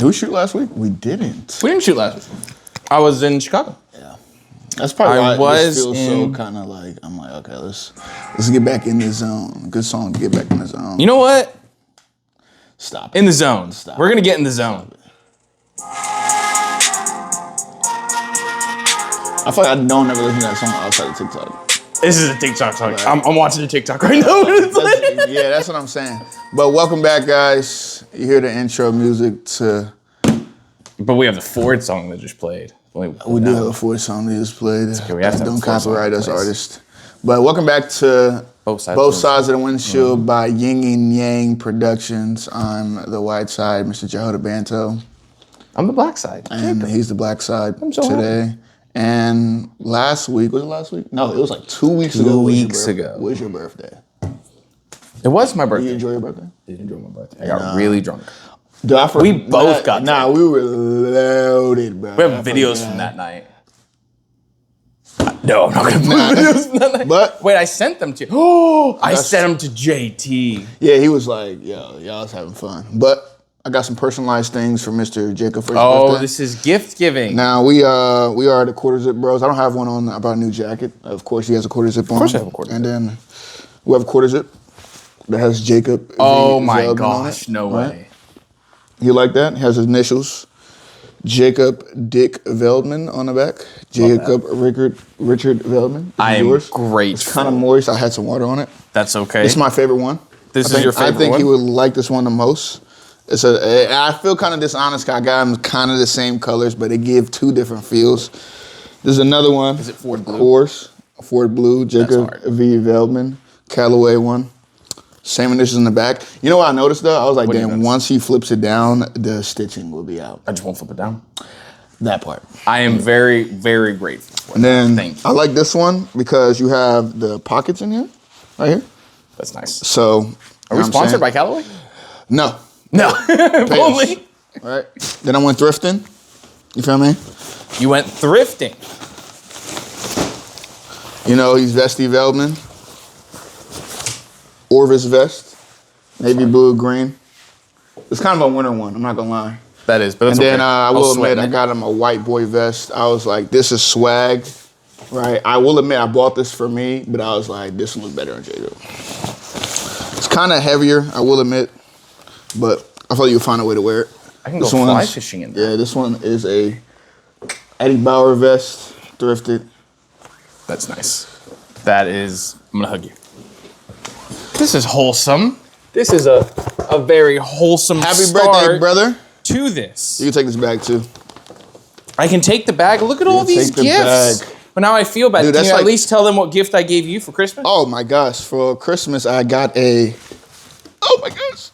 Did we shoot last week? We didn't. We didn't shoot last week. I was in Chicago. Yeah. That's probably why this feels so kind of like, I'm like, okay, let's get back in the zone. Good song to get back in the zone. You know what? Stop. In the zone. Stop. We're going to get in the zone. I feel like I don't ever listen to that song outside of TikTok. This is a TikTok song. Right. I'm watching a TikTok right now. Yeah, that's what I'm saying. But welcome back, guys. You hear the intro music to... But we have the Ford song that just played. We do have a Ford song that just played. Okay, we have to Don't copyright us, artists. But welcome back to Both Sides of the Windshield by Yin and Yang Productions. I'm the white side, Mr. Jehoda Banto. I'm the black side. And he's the black side today. And last week, was it last week? No, it was like 2 weeks ago. 2 weeks ago. Was your birthday? It was my birthday. Did you enjoy your birthday? I did enjoy my birthday. I got really drunk. We both got drunk. We were loaded, bro. We have videos from that night. No, I'm not going to put videos from that night. But wait, I sent them to you. Oh, I sent them to JT. Yeah, he was like, yo, y'all was having fun. But I got some personalized things for Mr. Jacob for his birthday. This is gift giving. Now, we are the Quarter Zip Bros. I don't have one on about a new jacket. Of course, he has a Quarter Zip on. Of course I have a Quarter Zip. And then we have a Quarter Zip that has Jacob. Oh my gosh, no way. You like that? It has his initials. Jacob Dick Veldman on the back. Jacob Richard Veldman. I am great. It's kind of moist. I had some water on it. That's okay. It's my favorite one. This is your favorite one? I think he would like this one the most. I feel kind of dishonest. I got them kind of the same colors, but they give two different feels. There's another one. Is it Ford Blue? Of course. Ford Blue. Jacob V. Veldman. Callaway one. Same initials in the back. You know what I noticed though? I was like, damn, once he flips it down, the stitching will be out. I just won't flip it down. That part. I am very, very grateful for and that. then Thank you. I like this one because you have the pockets in here, right here. That's nice. So, are we sponsored by Callaway? No. No. Only. All right. Then I went thrifting. You feel me? You went thrifting. You know, he's Vesty Veldman. Orvis vest. Navy blue, green. It's kind of a winter one, I'm not going to lie. That is, but it's okay. And then I will admit, I got him a white boy vest. I was like, this is swag, right? I will admit, I bought this for me, but I was like, this one looks better on Jacob. It's kind of heavier, I will admit, but I thought you'd find a way to wear it. I can go fly fishing in there. Yeah, this one is a Eddie Bauer vest, thrifted. That's nice. That is, I'm going to hug you. This is wholesome. This is a very wholesome Happy birthday, brother. To this. You can take this bag too. I can take the bag. Look at all these gifts. Bag. But now I feel bad. Dude, can you at least tell them what gift I gave you for Christmas? Oh my gosh. For Christmas, I got a... Oh my gosh.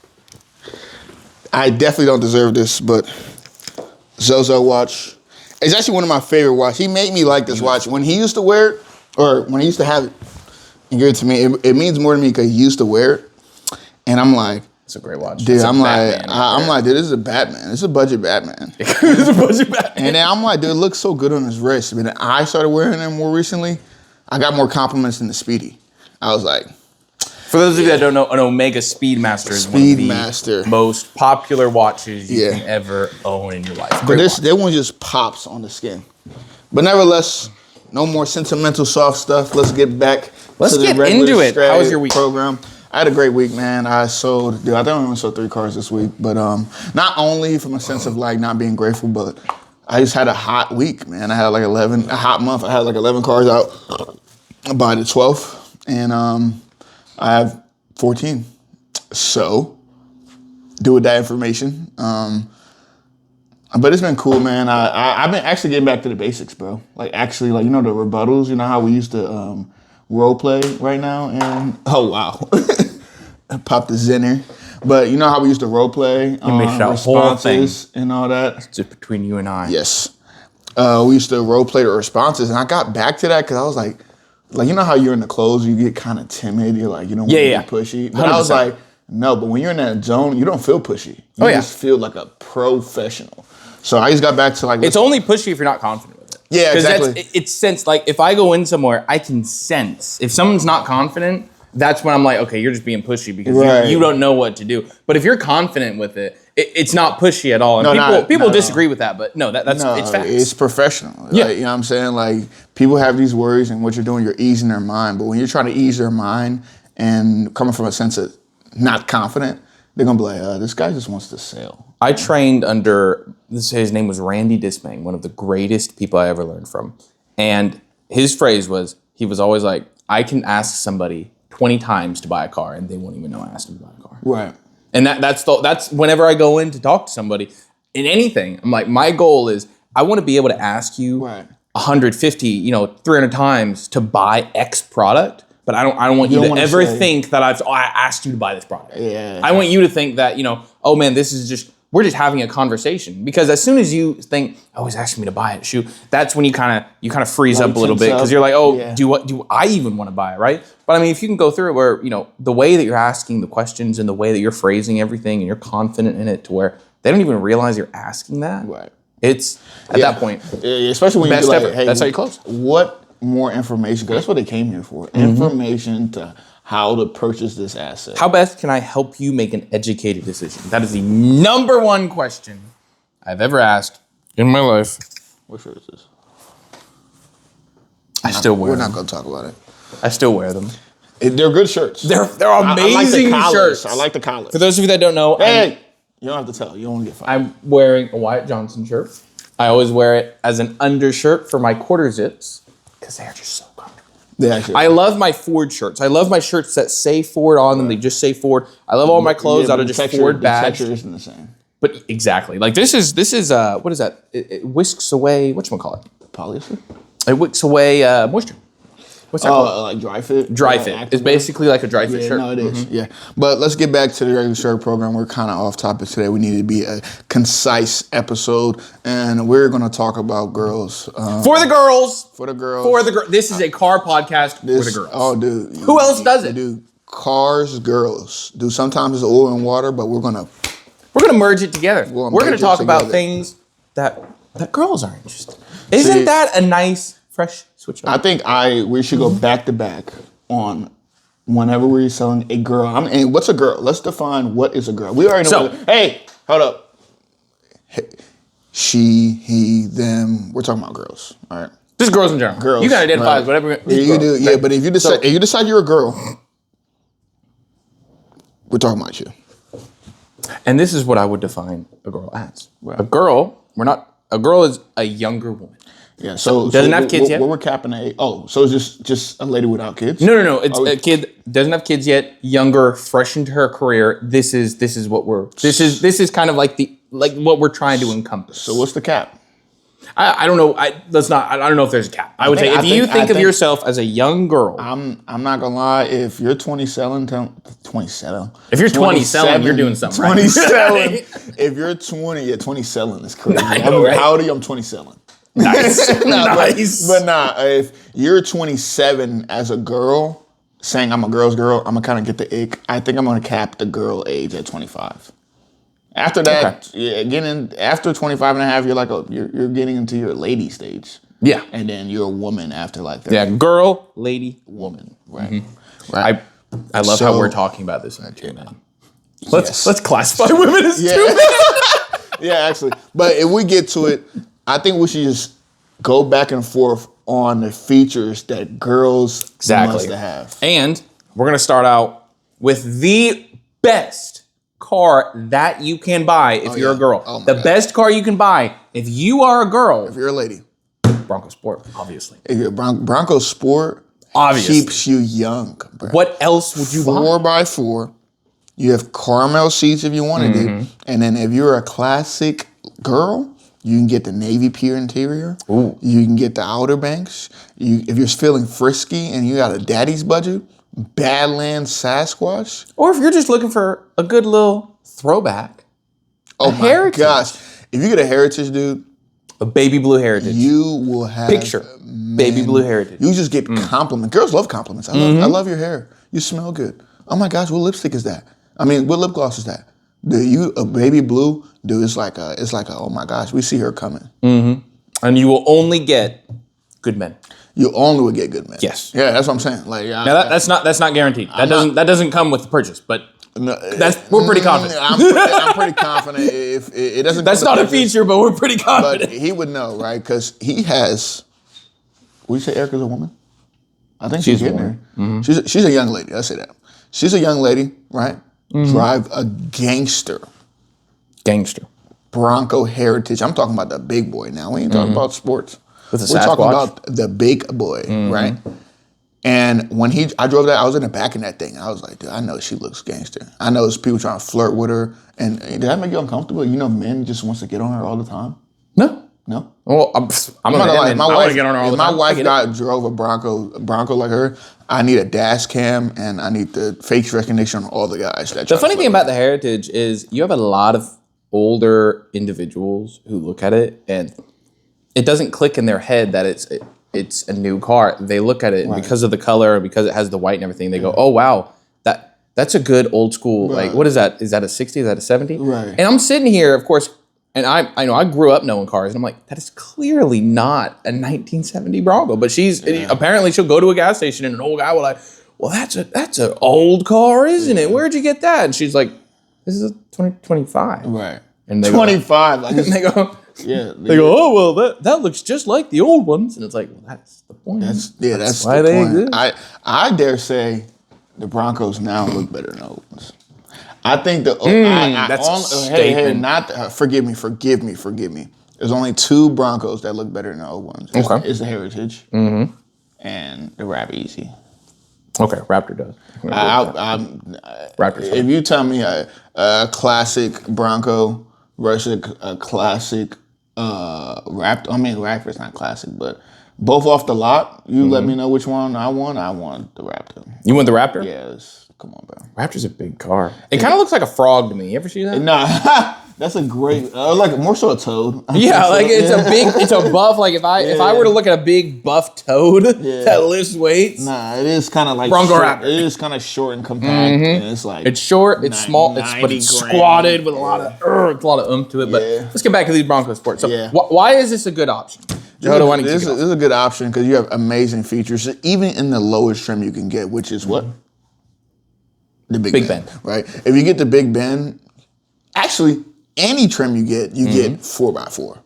I definitely don't deserve this, but Zozo watch. It's actually one of my favorite watches. He made me like this watch. When he used to wear it, or when he used to have it, and give it to me, it means more to me because he used to wear it. And I'm like, it's a great watch. Dude, I'm like, dude, this is a Batman. This is a budget Batman. It's a budget Batman. And then I'm like, dude, it looks so good on his wrist. But then I started wearing them more recently. I got more compliments than the Speedy. I was like, for those of you that don't know, an Omega Speedmaster is one of the most popular watches you can ever own in your life. But that one just pops on the skin. But nevertheless, no more sentimental soft stuff. Let's get back. Let's get into it. How was your week? Program. I had a great week, man. I sold, dude, I think I only sold 3 cars this week. But not only from a sense of like not being grateful, but I just had a hot week, man. I had like a hot month. I had like 11 cars out by the 12th. And I have 14. So, do with that information. But it's been cool, man. I've been actually getting back to the basics, bro. Like actually, like, you know, the rebuttals, you know how we used to role play right now? And oh, wow. Pop the Zinner. But you know how we used to role play responses and all that? It's just between you and I. Yes. We used to role play the responses, and I got back to that because I was like, you know how you're in the clothes, you get kind of timid. You're like, you don't want to be pushy. But 100%. I was like, no, but when you're in that zone, you don't feel pushy. You just feel like a professional. So I just got back to like... It's only pushy if you're not confident with it. Yeah, exactly. It's sense, like if I go in somewhere, I can sense. If someone's not confident, that's when I'm like, okay, you're just being pushy because Right. you don't know what to do. But if you're confident with it's not pushy at all. And No, people not at disagree with that, but no, it's facts. It's professional. Yeah. Like, you know what I'm saying? Like, people have these worries, and what you're doing, you're easing their mind. But when you're trying to ease their mind and coming from a sense of not confident, they're going to be like, this guy just wants to sell. I trained under, his name was Randy Dismang, one of the greatest people I ever learned from. And his phrase was, he was always like, I can ask somebody 20 times to buy a car and they won't even know I asked them to buy a car. Right. And that's whenever I go in to talk to somebody in anything, I'm like, my goal is I want to be able to ask you Right. 150, 300 times to buy X product, but I don't want you to ever think that I asked you to buy this product. Yeah. I want you to think that, oh man, we're just having a conversation. Because as soon as you think, oh, he's asking me to buy it, shoot, that's when you kind of freeze up a little bit because you're like, oh, yeah. do I even want to buy it, right? But I mean, if you can go through it where, the way that you're asking the questions and the way that you're phrasing everything and you're confident in it to where they don't even realize you're asking that. Right. It's at that point. Especially when Best you're like, ever. hey, That's how you close. What more information? Because that's what they came here for. Information to how to purchase this asset. How best can I help you make an educated decision? That is the number one question I've ever asked in my life. What shirt is this? I still wear We're them. not going to talk about it. I still wear them. They're good shirts. They're amazing I like the collars. shirts. I like the collars. For those of you that don't know, Hey, you don't have to tell. You don't want to get fired. I'm wearing a Wyatt Johnson shirt. I always wear it as an undershirt for my quarter zips because they are just so comfortable. They actually. I love my Ford shirts. I love my shirts that say Ford on them. They just say Ford. I love all my clothes out of just Ford badge. The texture isn't the same. But exactly, like this is what is that? It whisks away. Whatchamacallit? Polyester? It wicks away moisture. What's that called? Like dry fit? Dry fit. It's basically like a dry fit shirt. No, it is. Yeah. But let's get back to the regular shirt program. We're kind of off topic today. We need to be a concise episode, and we're going to talk about girls. For the girls. For the girls. For the girls. This is a car podcast for the girls. Oh, dude. Who else does it? Dude, cars, girls. Dude, sometimes it's oil and water, but we're going to merge it together. We're going to talk about things that girls are interested in. Isn't that a nice, fresh switch up? I think we should go back to back on whenever we're selling a girl. And what's a girl? Let's define what is a girl. We already know. Hey, hold up. Hey, she, he, them. We're talking about girls. All right. Just girls in general. Girls. You can identify right. as whatever. Yeah, you do. Yeah, but if you decide you're a girl, we're talking about you. And this is what I would define a girl as. Right. A girl is a younger woman. Yeah, so doesn't have kids yet. What we're capping at? Oh, so it's just a lady without kids? No. It's a kid doesn't have kids yet, younger, fresh into her career. This is kind of like what we're trying to encompass. So what's the cap? I don't know. I don't know if there's a cap. I would say if you think of yourself as a young girl. I'm not gonna lie. If you're 27, 27. If you're 27, you're doing something 27. right. If you're 20, 27 is crazy. I know, right? How old are you? I'm 27. Nice. Nice. But if you're 27 as a girl, saying I'm a girl's girl, I'm gonna kind of get the ick. I think I'm gonna cap the girl age at 25. After that, after 25 and a half, you're getting into your lady stage. Yeah. And then you're a woman after like that. Yeah, girl, lady, woman. Right. Mm-hmm. Right. I love how we're talking about this in two men. Let's classify women as two men. Yeah, actually. But if we get to it, I think we should just go back and forth on the features that girls must have. And we're going to start out with the best car that you can buy if you're a girl. Oh the best car you can buy if you are a girl. If you're a lady. Bronco Sport, obviously. If you're Bronco Sport obviously keeps you young. Bro. What else would you buy? 4x4. You have caramel seats if you wanted it. And then if you're a classic girl, you can get the navy pure interior. Ooh. You can get the Outer Banks. If you're feeling frisky and you got a daddy's budget, Badlands Sasquatch. Or if you're just looking for a good little throwback. Oh my Heritage. gosh. If you get a Heritage, dude. A baby blue Heritage. You will have... Picture. Baby blue Heritage. You just get compliments. Girls love compliments. I love your hair. You smell good. Oh my gosh, what lipstick is that? I mean, what lip gloss is that? A baby blue, dude, it's like a, oh my gosh, we see her coming. And you will only get good men. You only would get good men. Yes. Yeah, that's what I'm saying. Like, Now that's not guaranteed. That doesn't come with the purchase, but no, we're pretty confident. I'm pretty confident if it doesn't. That's not a feature, but we're pretty confident. But he would know, right? Because he has. Would you say Erica's a woman? I think she's getting there. Mm-hmm. She's a young lady. I say that. She's a young lady, right? Mm-hmm. Drive a gangster Bronco Heritage. I'm talking about the big boy now. We ain't talking about sports. We're talking about the big boy, right? And when I drove that, I was in the back of that thing. I was like, dude, I know she looks gangster. I know there's people trying to flirt with her. And did that make you uncomfortable? You know, men just wants to get on her all the time. No. Well, I'm not gonna lie. My wife, get on her all the time. My wife drove a Bronco like her. I need a dash cam and I need the face recognition on all the guys. The funny thing about the Heritage is you have a lot of older individuals who look at it and it doesn't click in their head that it's a new car. They look at it and because of the color, because it has the white and everything, they go, "Oh wow, that's a good old school." Right. Like, what is that? Is that a 60? Is that a 70? Right. And I'm sitting here, of course. And I know I grew up knowing cars, and I'm like, that is clearly not a 1970 Bronco. But apparently she'll go to a gas station, and an old guy will like, well, that's an old car, isn't it? Where'd you get that? And she's like, this is a 2025. Right. And they 25. Go, and they go, yeah. They go, oh well, that looks just like the old ones, and it's like, well, that's the point. That's why the they point. exist. I dare say, the Broncos now look better than the old ones. I think that's a statement. Forgive me. There's only two Broncos that look better than the old ones. It's the Heritage and the Rap Easy. Okay, Raptor does. Raptor. If you tell me a classic Bronco versus a classic Raptor, I mean Raptor's not classic, but both off the lot, you let me know which one I want. I want the Raptor. You want the Raptor? Yes. Come on, bro. Raptor's a big car. It kind of looks like a frog to me. You ever see that? Nah, that's a great, like more so a toad. Yeah, like it's a buff. Like if I were to look at a big buff toad that lifts weights. Nah, it is kind of like Bronco short, Raptor. It is kind of short and compact. And it's like it's short, it's small, but it's squatted with a lot of oomph to it. But let's get back to these Bronco sports. So why is this a good option? This is a good option because you have amazing features, even in the lowest trim you can get, which is what? The Big Bend, right? If you get the Big Bend, actually, any trim you get 4x4.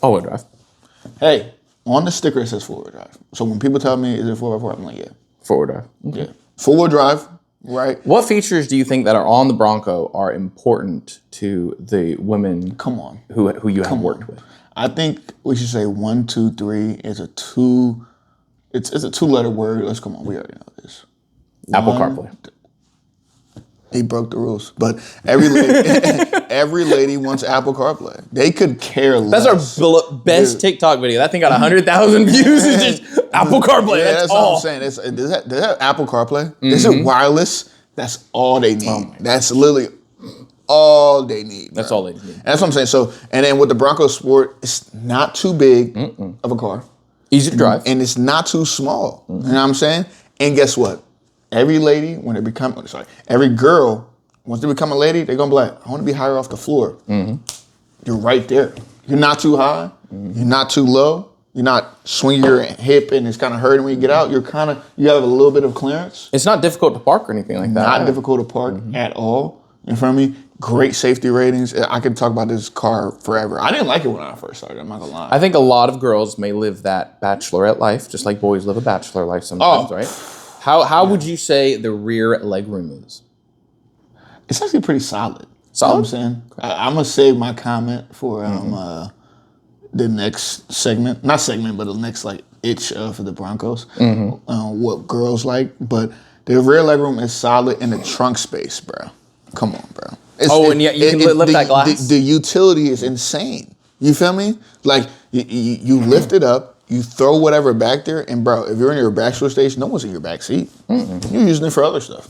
All-wheel drive. Hey, on the sticker it says 4-wheel drive. So when people tell me, is it 4x4? I'm like, yeah. 4-wheel drive. Okay. Yeah. 4-wheel drive, right? What features do you think that are on the Bronco are important to the women who you have worked with? I think we should say 1, 2, 3 is a two. It's a 2-letter word. We already know this. Apple CarPlay. He broke the rules, but every lady wants Apple CarPlay. They could care less. That's our best TikTok video. That thing got 100,000 views. It's just Apple CarPlay. Yeah, that's all. What I'm saying. Does that have Apple CarPlay? Is it wireless? That's all they need. That's literally all they need. That's all they need. And that's what I'm saying. So, and then with the Bronco Sport, it's not too big of a car. Easy to drive. And it's not too small. You know what I'm saying? And guess what? Every lady, every girl, once they become a lady, they're going to be like, I want to be higher off the floor. You're right there. You're not too high. You're not too low. You're not swinging your hip and it's kind of hurting when you get out. You have a little bit of clearance. It's not difficult to park or anything like that. Not difficult to park at all. In front of me, great safety ratings. I could talk about this car forever. I didn't like it when I first started. I'm not going to lie. I think a lot of girls may live that bachelorette life, just like boys live a bachelor life sometimes, right? How would you say the rear legroom is? It's actually pretty solid. Solid? You know what I'm saying? I'm going to save my comment for the next segment. Not segment, but the next itch for the Broncos. What girls like. But the rear legroom is solid in the trunk space, bro. Come on, bro. And yet you can lift that glass? The utility is insane. You feel me? Like, you lift it up. You throw whatever back there, and bro, if you're in your bachelor stage, no one's in your back seat. You're using it for other stuff.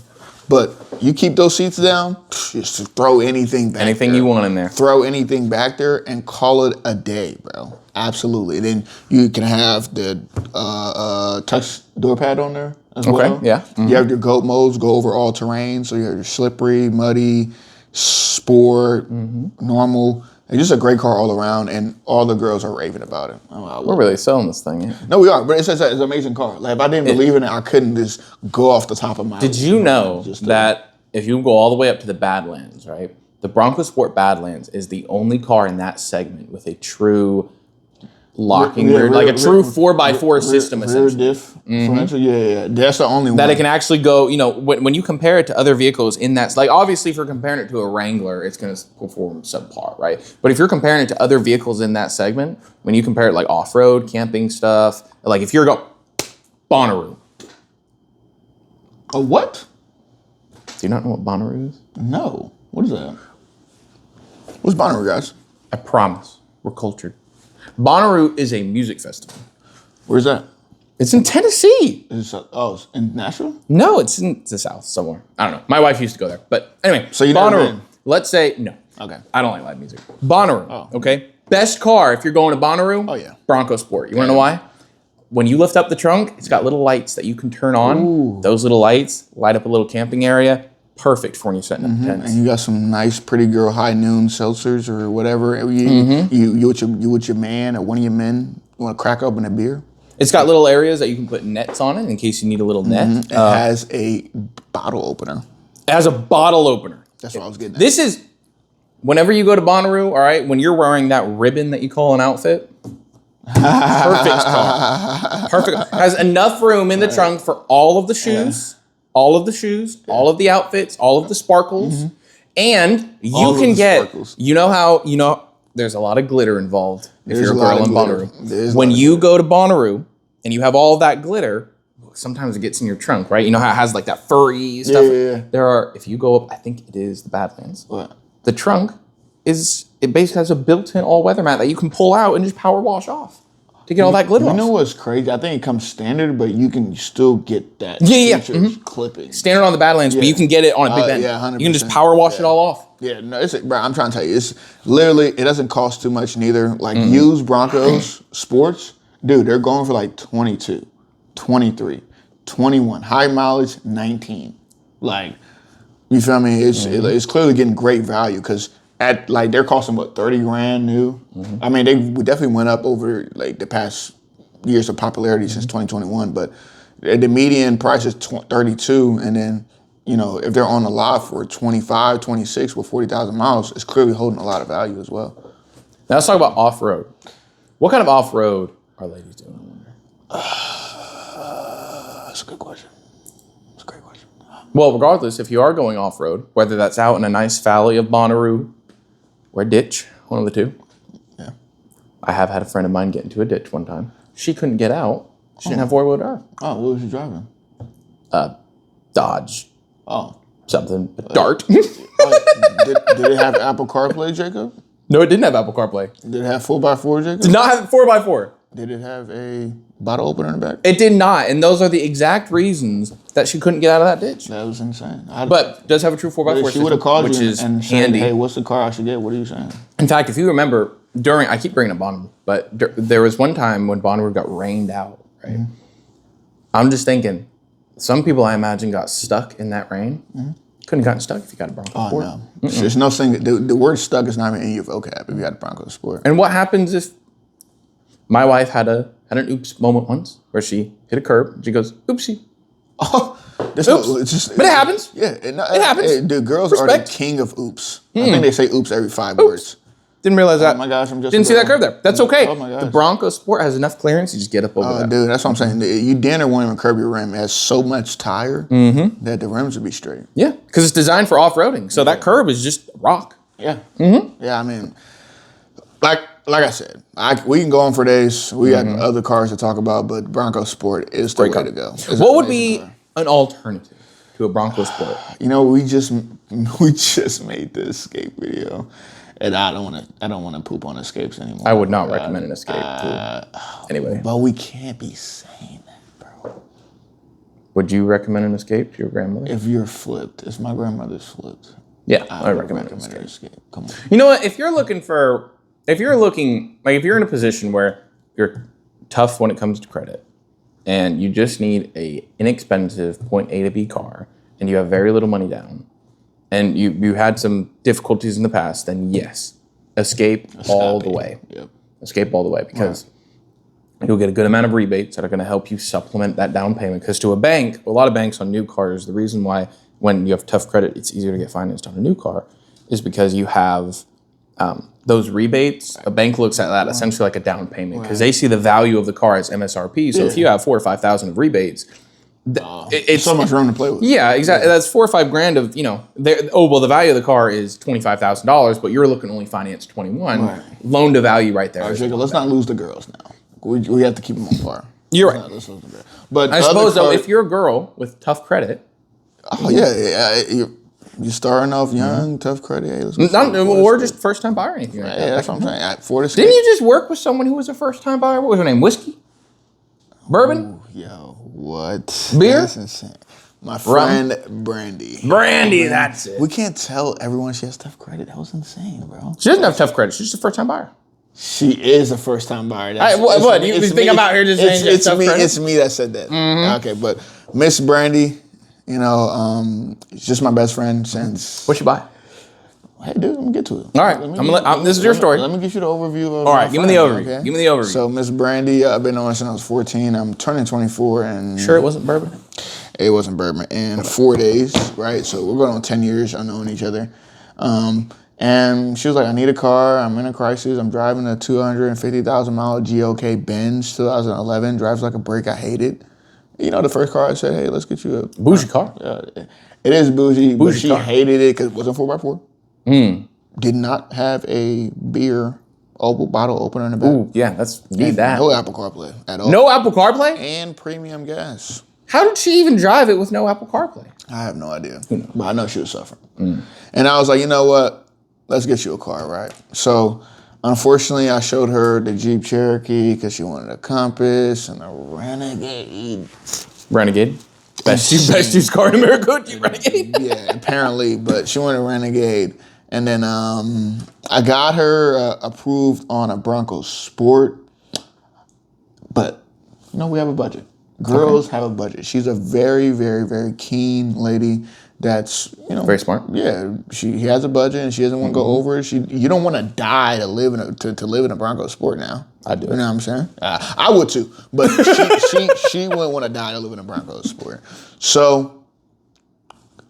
But you keep those seats down, just throw anything back Anything there. you want in there. Throw anything back there and call it a day, bro. Absolutely. Then you can have the touch door pad on there as well. Okay, yeah. You have your GOAT modes, go over all terrain. So you have your slippery, muddy, sport, normal. It's just a great car all around, and all the girls are raving about it. We're really selling this thing. Yeah. No, we are, but it's an amazing car. Like if I didn't believe in it, I couldn't just go off the top of my. Did you know that if you go all the way up to the Badlands, right? The Bronco Sport Badlands is the only car in that segment with a true locking rear, like a true 4x4 system, rear essentially. diff differential. Yeah. That's the only one That it can actually go, when you compare it to other vehicles in that, like obviously if you're comparing it to a Wrangler, it's going to perform subpar, right? But if you're comparing it to other vehicles in that segment, when you compare it like off-road, camping stuff, like if you're going, Bonnaroo. A what? Do you not know what Bonnaroo is? No. What is that? What's Bonnaroo, guys? I promise. We're cultured. Bonnaroo is a music festival. Where's that? It's in Tennessee. It's in Nashville? No, it's in the South somewhere. I don't know. My wife used to go there. But anyway, So you never Bonnaroo. been? Let's say, no. Okay. I don't like live music. Bonnaroo, Oh. okay? Best car if you're going to Bonnaroo, Oh, yeah. Bronco Sport. You want to know why? When you lift up the trunk, it's got little lights that you can turn on. Ooh. Those little lights light up a little camping area. Perfect for when you're setting up tents. And you got some nice pretty girl high noon seltzers or whatever. You with your man or one of your men, you want to crack open a beer? It's got little areas that you can put nets on it in case you need a little net. It has a bottle opener. It has a bottle opener. That's what I was getting at. This is, whenever you go to Bonnaroo, all right, when you're wearing that ribbon that you call an outfit, perfect car. Perfect. Has enough room in the trunk for all of the shoes, all of the outfits, all of the sparkles, and you All of can the get, sparkles. there's a lot of glitter involved if There's you're a a lot girl of in glitter. Bonnaroo. There's a When lot of you go to Bonnaroo and you have all of that glitter, sometimes it gets in your trunk, right? You know how it has like that furry stuff? Yeah. There are, if you go up, I think it is the Badlands. What? The trunk it basically has a built-in all-weather mat that you can pull out and just power wash off to get all that glitter You off. know what's crazy? I think it comes standard, but you can still get that. Yeah. features clipping. Standard on the Badlands, but you can get it on a big bend. yeah, 100%. You can just power wash it all off. Yeah, no, bro, I'm trying to tell you, it's literally, it doesn't cost too much neither. Like Mm-hmm. used Broncos sports, dude, they're going for like 22, 23, 21, high mileage, 19. Like, you feel me? Mm-hmm. It's clearly getting great value because at like they're costing what, 30 grand new. Mm-hmm. I mean, they definitely went up over like the past years of popularity since 2021, but the median price is 32, and then if they're on the lot for 25, 26 with 40,000 miles, it's clearly holding a lot of value as well. Now let's talk about off-road. What kind of off-road are ladies doing, I wonder? That's a good question. That's a great question. Well, regardless, if you are going off-road, whether that's out in a nice valley of Bonnaroo or a ditch, one of the two. Yeah. I have had a friend of mine get into a ditch one time. She couldn't get out. She didn't have four-wheel drive. Oh, what was you driving? Dodge Oh. something, a Dart. Did it have Apple CarPlay, Jacob? No, it didn't have Apple CarPlay. Did it have 4x4, Jacob? Did not have 4x4. Did it have a bottle opener in the back? It did not, and those are the exact reasons that she couldn't get out of that ditch. That was insane. But it does have a true 4x4 she would have called which you is and said, handy. "Hey, what's the car I should get?" What are you saying? In fact, if you remember, I keep bringing up Bonnaroo, but there was one time when Bonnaroo got rained out, right? Mm-hmm. I'm just thinking, some people I imagine got stuck in that rain. Couldn't have gotten stuck if you got a Bronco Oh Sport. no, there's no thing. The word "stuck" is not even in your vocab if you had a Bronco Sport. And what happens if my wife had an oops moment once where she hit a curb and she goes, oopsie. Oh, Oops. But it happens. Yeah, it happens. Dude, girls are the Respect. king of oops. I think they say oops every 5 words. Didn't realize that. Oh my gosh, I'm just Didn't see that curve there. That's okay. Oh my gosh. The Bronco Sport has enough clearance. You just get up over Oh, that. dude, that's what I'm saying. You damn near won't even curb your rim. It has so much tire that the rims would be straight. Yeah, because it's designed for off-roading. So that curb is just rock. Yeah. Yeah, I mean, like I said, we can go on for days. We got other cars to talk about, but Bronco Sport is the way car. to go. It's an What would amazing be car. an alternative to a Bronco Sport? We just made the Escape video, and I don't want to poop on Escapes anymore. I would not recommend an Escape to anybody. But we can't be saying that, bro. Would you recommend an Escape to your grandmother? If you're flipped, if my grandmother's flipped, Yeah, I would recommend an recommend Escape. an Escape. Come on. You know what? If you're in a position where you're tough when it comes to credit, and you just need a inexpensive point A to B car, and you have very little money down, and you had some difficulties in the past, then yes, Escape all the way. Yep. Escape all the way because you'll get a good amount of rebates that are going to help you supplement that down payment. Because to a lot of banks on new cars, the reason why when you have tough credit, it's easier to get financed on a new car is because you have those rebates. A bank looks at that essentially like a down payment because they see the value of the car as MSRP. So if you have $4,000 or $5,000 of rebates, it's so much room to play with. Yeah, exactly. That's $4,000 or $5,000 of the value of the car is $25,000, but you're looking to only finance 21. Right. Loan to value right there. All right, Jacob, let's not lose the girls now. We have to keep them on par. You're right. But I suppose though, if you're a girl with tough credit, you're starting off young, tough credit. Hey, or just first time buyer or anything like that. Yeah, that's what I'm saying. Didn't you just work with someone who was a first time buyer? What was her name? Whiskey? Bourbon? Ooh, yo, what? Beer? That's insane. My friend Brandy. Brandy, that's it. We can't tell everyone she has tough credit. That was insane, bro. She doesn't have tough credit. She's just a first time buyer. She is a first time buyer. What? You think I'm out here just saying it's tough me? credit? It's me that said that. Mm-hmm. Okay, but Miss Brandy, she's just my best friend since. What you buy? Hey, dude, let me get to it. All right, this is your story. Let me give you the overview. All right, give me the overview. Okay? Give me the overview. So Miss Brandy, I've been knowing since I was 14. I'm turning 24, and sure it wasn't bourbon. It wasn't bourbon in 4 days, right? So we're going on 10 years of knowing each other. And she was like, I need a car. I'm in a crisis. I'm driving a 250,000 mile GOK Benz 2011. Drives like a brick. I hate it. The first car I said, hey, let's get you a bougie car. It is bougie, but she car. hated it because it wasn't 4x4. Did not have a beer bottle opener in the back. Ooh, yeah, need that. No Apple CarPlay at all. No Apple CarPlay? And premium gas. How did she even drive it with no Apple CarPlay? I have no idea. But I know she was suffering. And I was like, you know what? Let's get you a car, right? So, unfortunately, I showed her the Jeep Cherokee because she wanted a Compass and a Renegade. Renegade? Best used car in America, Jeep Renegade? Yeah, apparently. But she wanted a Renegade. And then I got her approved on a Bronco Sport. But, we have a budget. Girls have a budget. She's a very, very, very keen lady that's, very smart. Yeah, he has a budget and she doesn't want to go over it. You don't want to die to live in a Bronco Sport now. I do. You know what I'm saying? I would too, but she wouldn't want to die to live in a Bronco Sport. So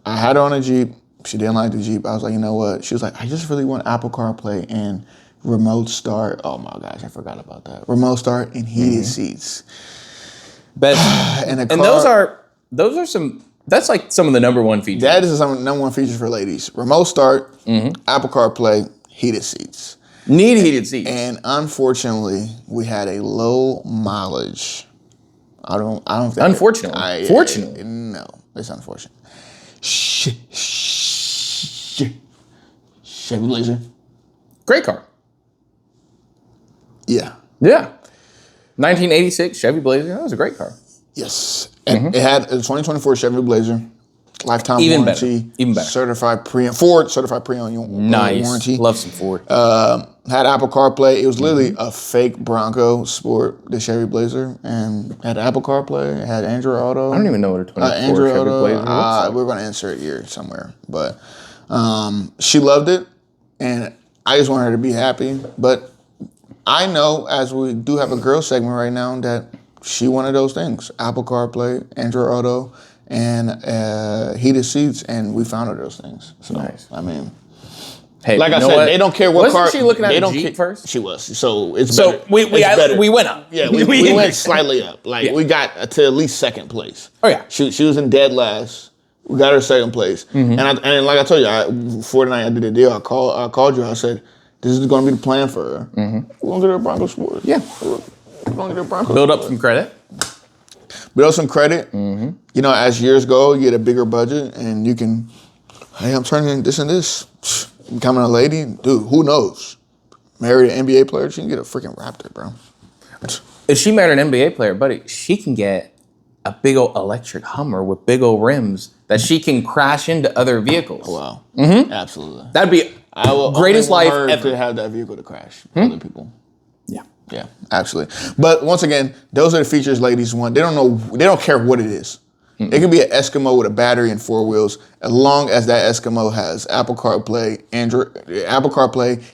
I had her on a Jeep. She didn't like the Jeep. I was like, you know what? She was like, I just really want Apple CarPlay and remote start. Oh my gosh, I forgot about that. Remote start and heated seats. But and those are some. That's like some of the number one features. That is some of the number one features for ladies. Remote start, Apple CarPlay, heated seats. Need heated seats. And unfortunately, we had a low mileage. I don't think. Unfortunately. Fortunately. No, it's unfortunate. Chevy Blazer. Great car. Yeah. Yeah. 1986 Chevy Blazer. That was a great car. Yes. And it had a 2024 Chevy Blazer. Lifetime warranty. Even better. Certified Ford certified pre-owned warranty. Love some Ford. Had Apple CarPlay. It was literally a fake Bronco Sport, the Chevy Blazer, and had Apple CarPlay. It had Android Auto. I don't even know what a 24 Android Chevy Auto. Blazer looks like. We're going to insert it here somewhere. But she loved it, and I just want her to be happy. But I know, as we do have a girl segment right now, that she wanted those things. Apple CarPlay, Android Auto, and heated seats, and we found her those things. So, nice. I mean, hey, like I said, they don't care what car. Wasn't she looking at they a don't Jeep first? She was. So it's so better. we went up. Yeah, we went slightly up. Like we got to at least second place. Oh yeah. She was in dead last. We got her second place. And like I told you, for the night I did a deal. I called you. I said, this is going to be the plan for her. We're going to get her a Bronco Sport. Yeah. We're going to get her a Bronco Build Sport. up some credit. Build some credit. As years go, you get a bigger budget, and you can, hey, I'm turning this and this. Becoming a lady, dude, who knows? Married an NBA player, she can get a freaking Raptor, bro. If she married an NBA player, buddy, she can get a big old electric Hummer with big old rims that she can crash into other vehicles. Wow. Absolutely. That'd be greatest life ever. To have that vehicle to crash other people. Yeah. Yeah, absolutely. But once again, those are the features ladies want. They don't care what it is. It could be an Eskimo with a battery and 4 wheels, as long as that Eskimo has Apple CarPlay,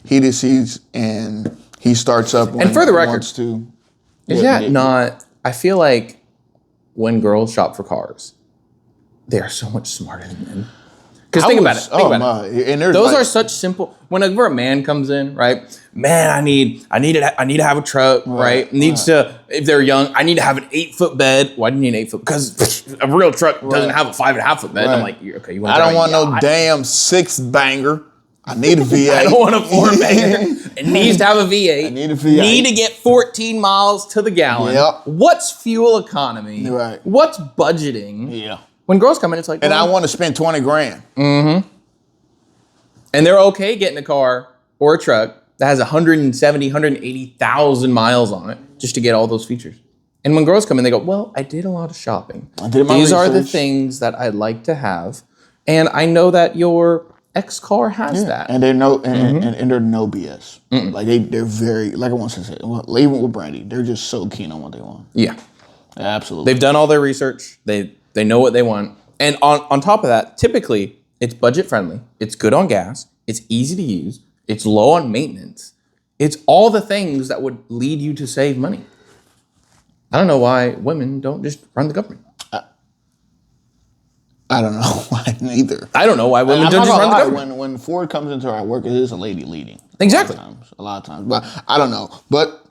heated seats, and he starts up when for the he record, wants to. Is that not? I feel like when girls shop for cars, they are so much smarter than men. Because think about it. Think about it. And those are such simple. Whenever a man comes in, right? Man, I need to have a truck, right? Needs to. If they're young, I need to have an 8-foot bed. Why do you need an 8-foot? Because a real truck doesn't have a 5.5-foot bed. Right. I'm like, okay, you want? I don't want no damn 6-banger. I need a V8. I don't want a 4-banger. It needs to have a V8. I need a V8. Need to get 14 miles to the gallon. Yep. What's fuel economy? Right. What's budgeting? Yeah. When girls come in, it's like, And I want to spend 20 grand. and they're okay getting a car or a truck that has 170, 180,000 miles on it just to get all those features. And when girls come in, they go, well, I did a lot of shopping. These are the things that I'd like to have. And I know that your X car has that. And they're and they're no BS. Like they're very, like I want to say, well, even with Brandy, they're just so keen on what they want. Yeah. Absolutely. They've done all their research. They know what they want. And on top of that, typically it's budget friendly. It's good on gas. It's easy to use. It's low on maintenance. It's all the things that would lead you to save money. I don't know why women don't just run the government. I don't know why neither. I don't know why women don't just run the government. When Ford comes into our work, it is a lady leading. Exactly. A lot of times. But I don't know. But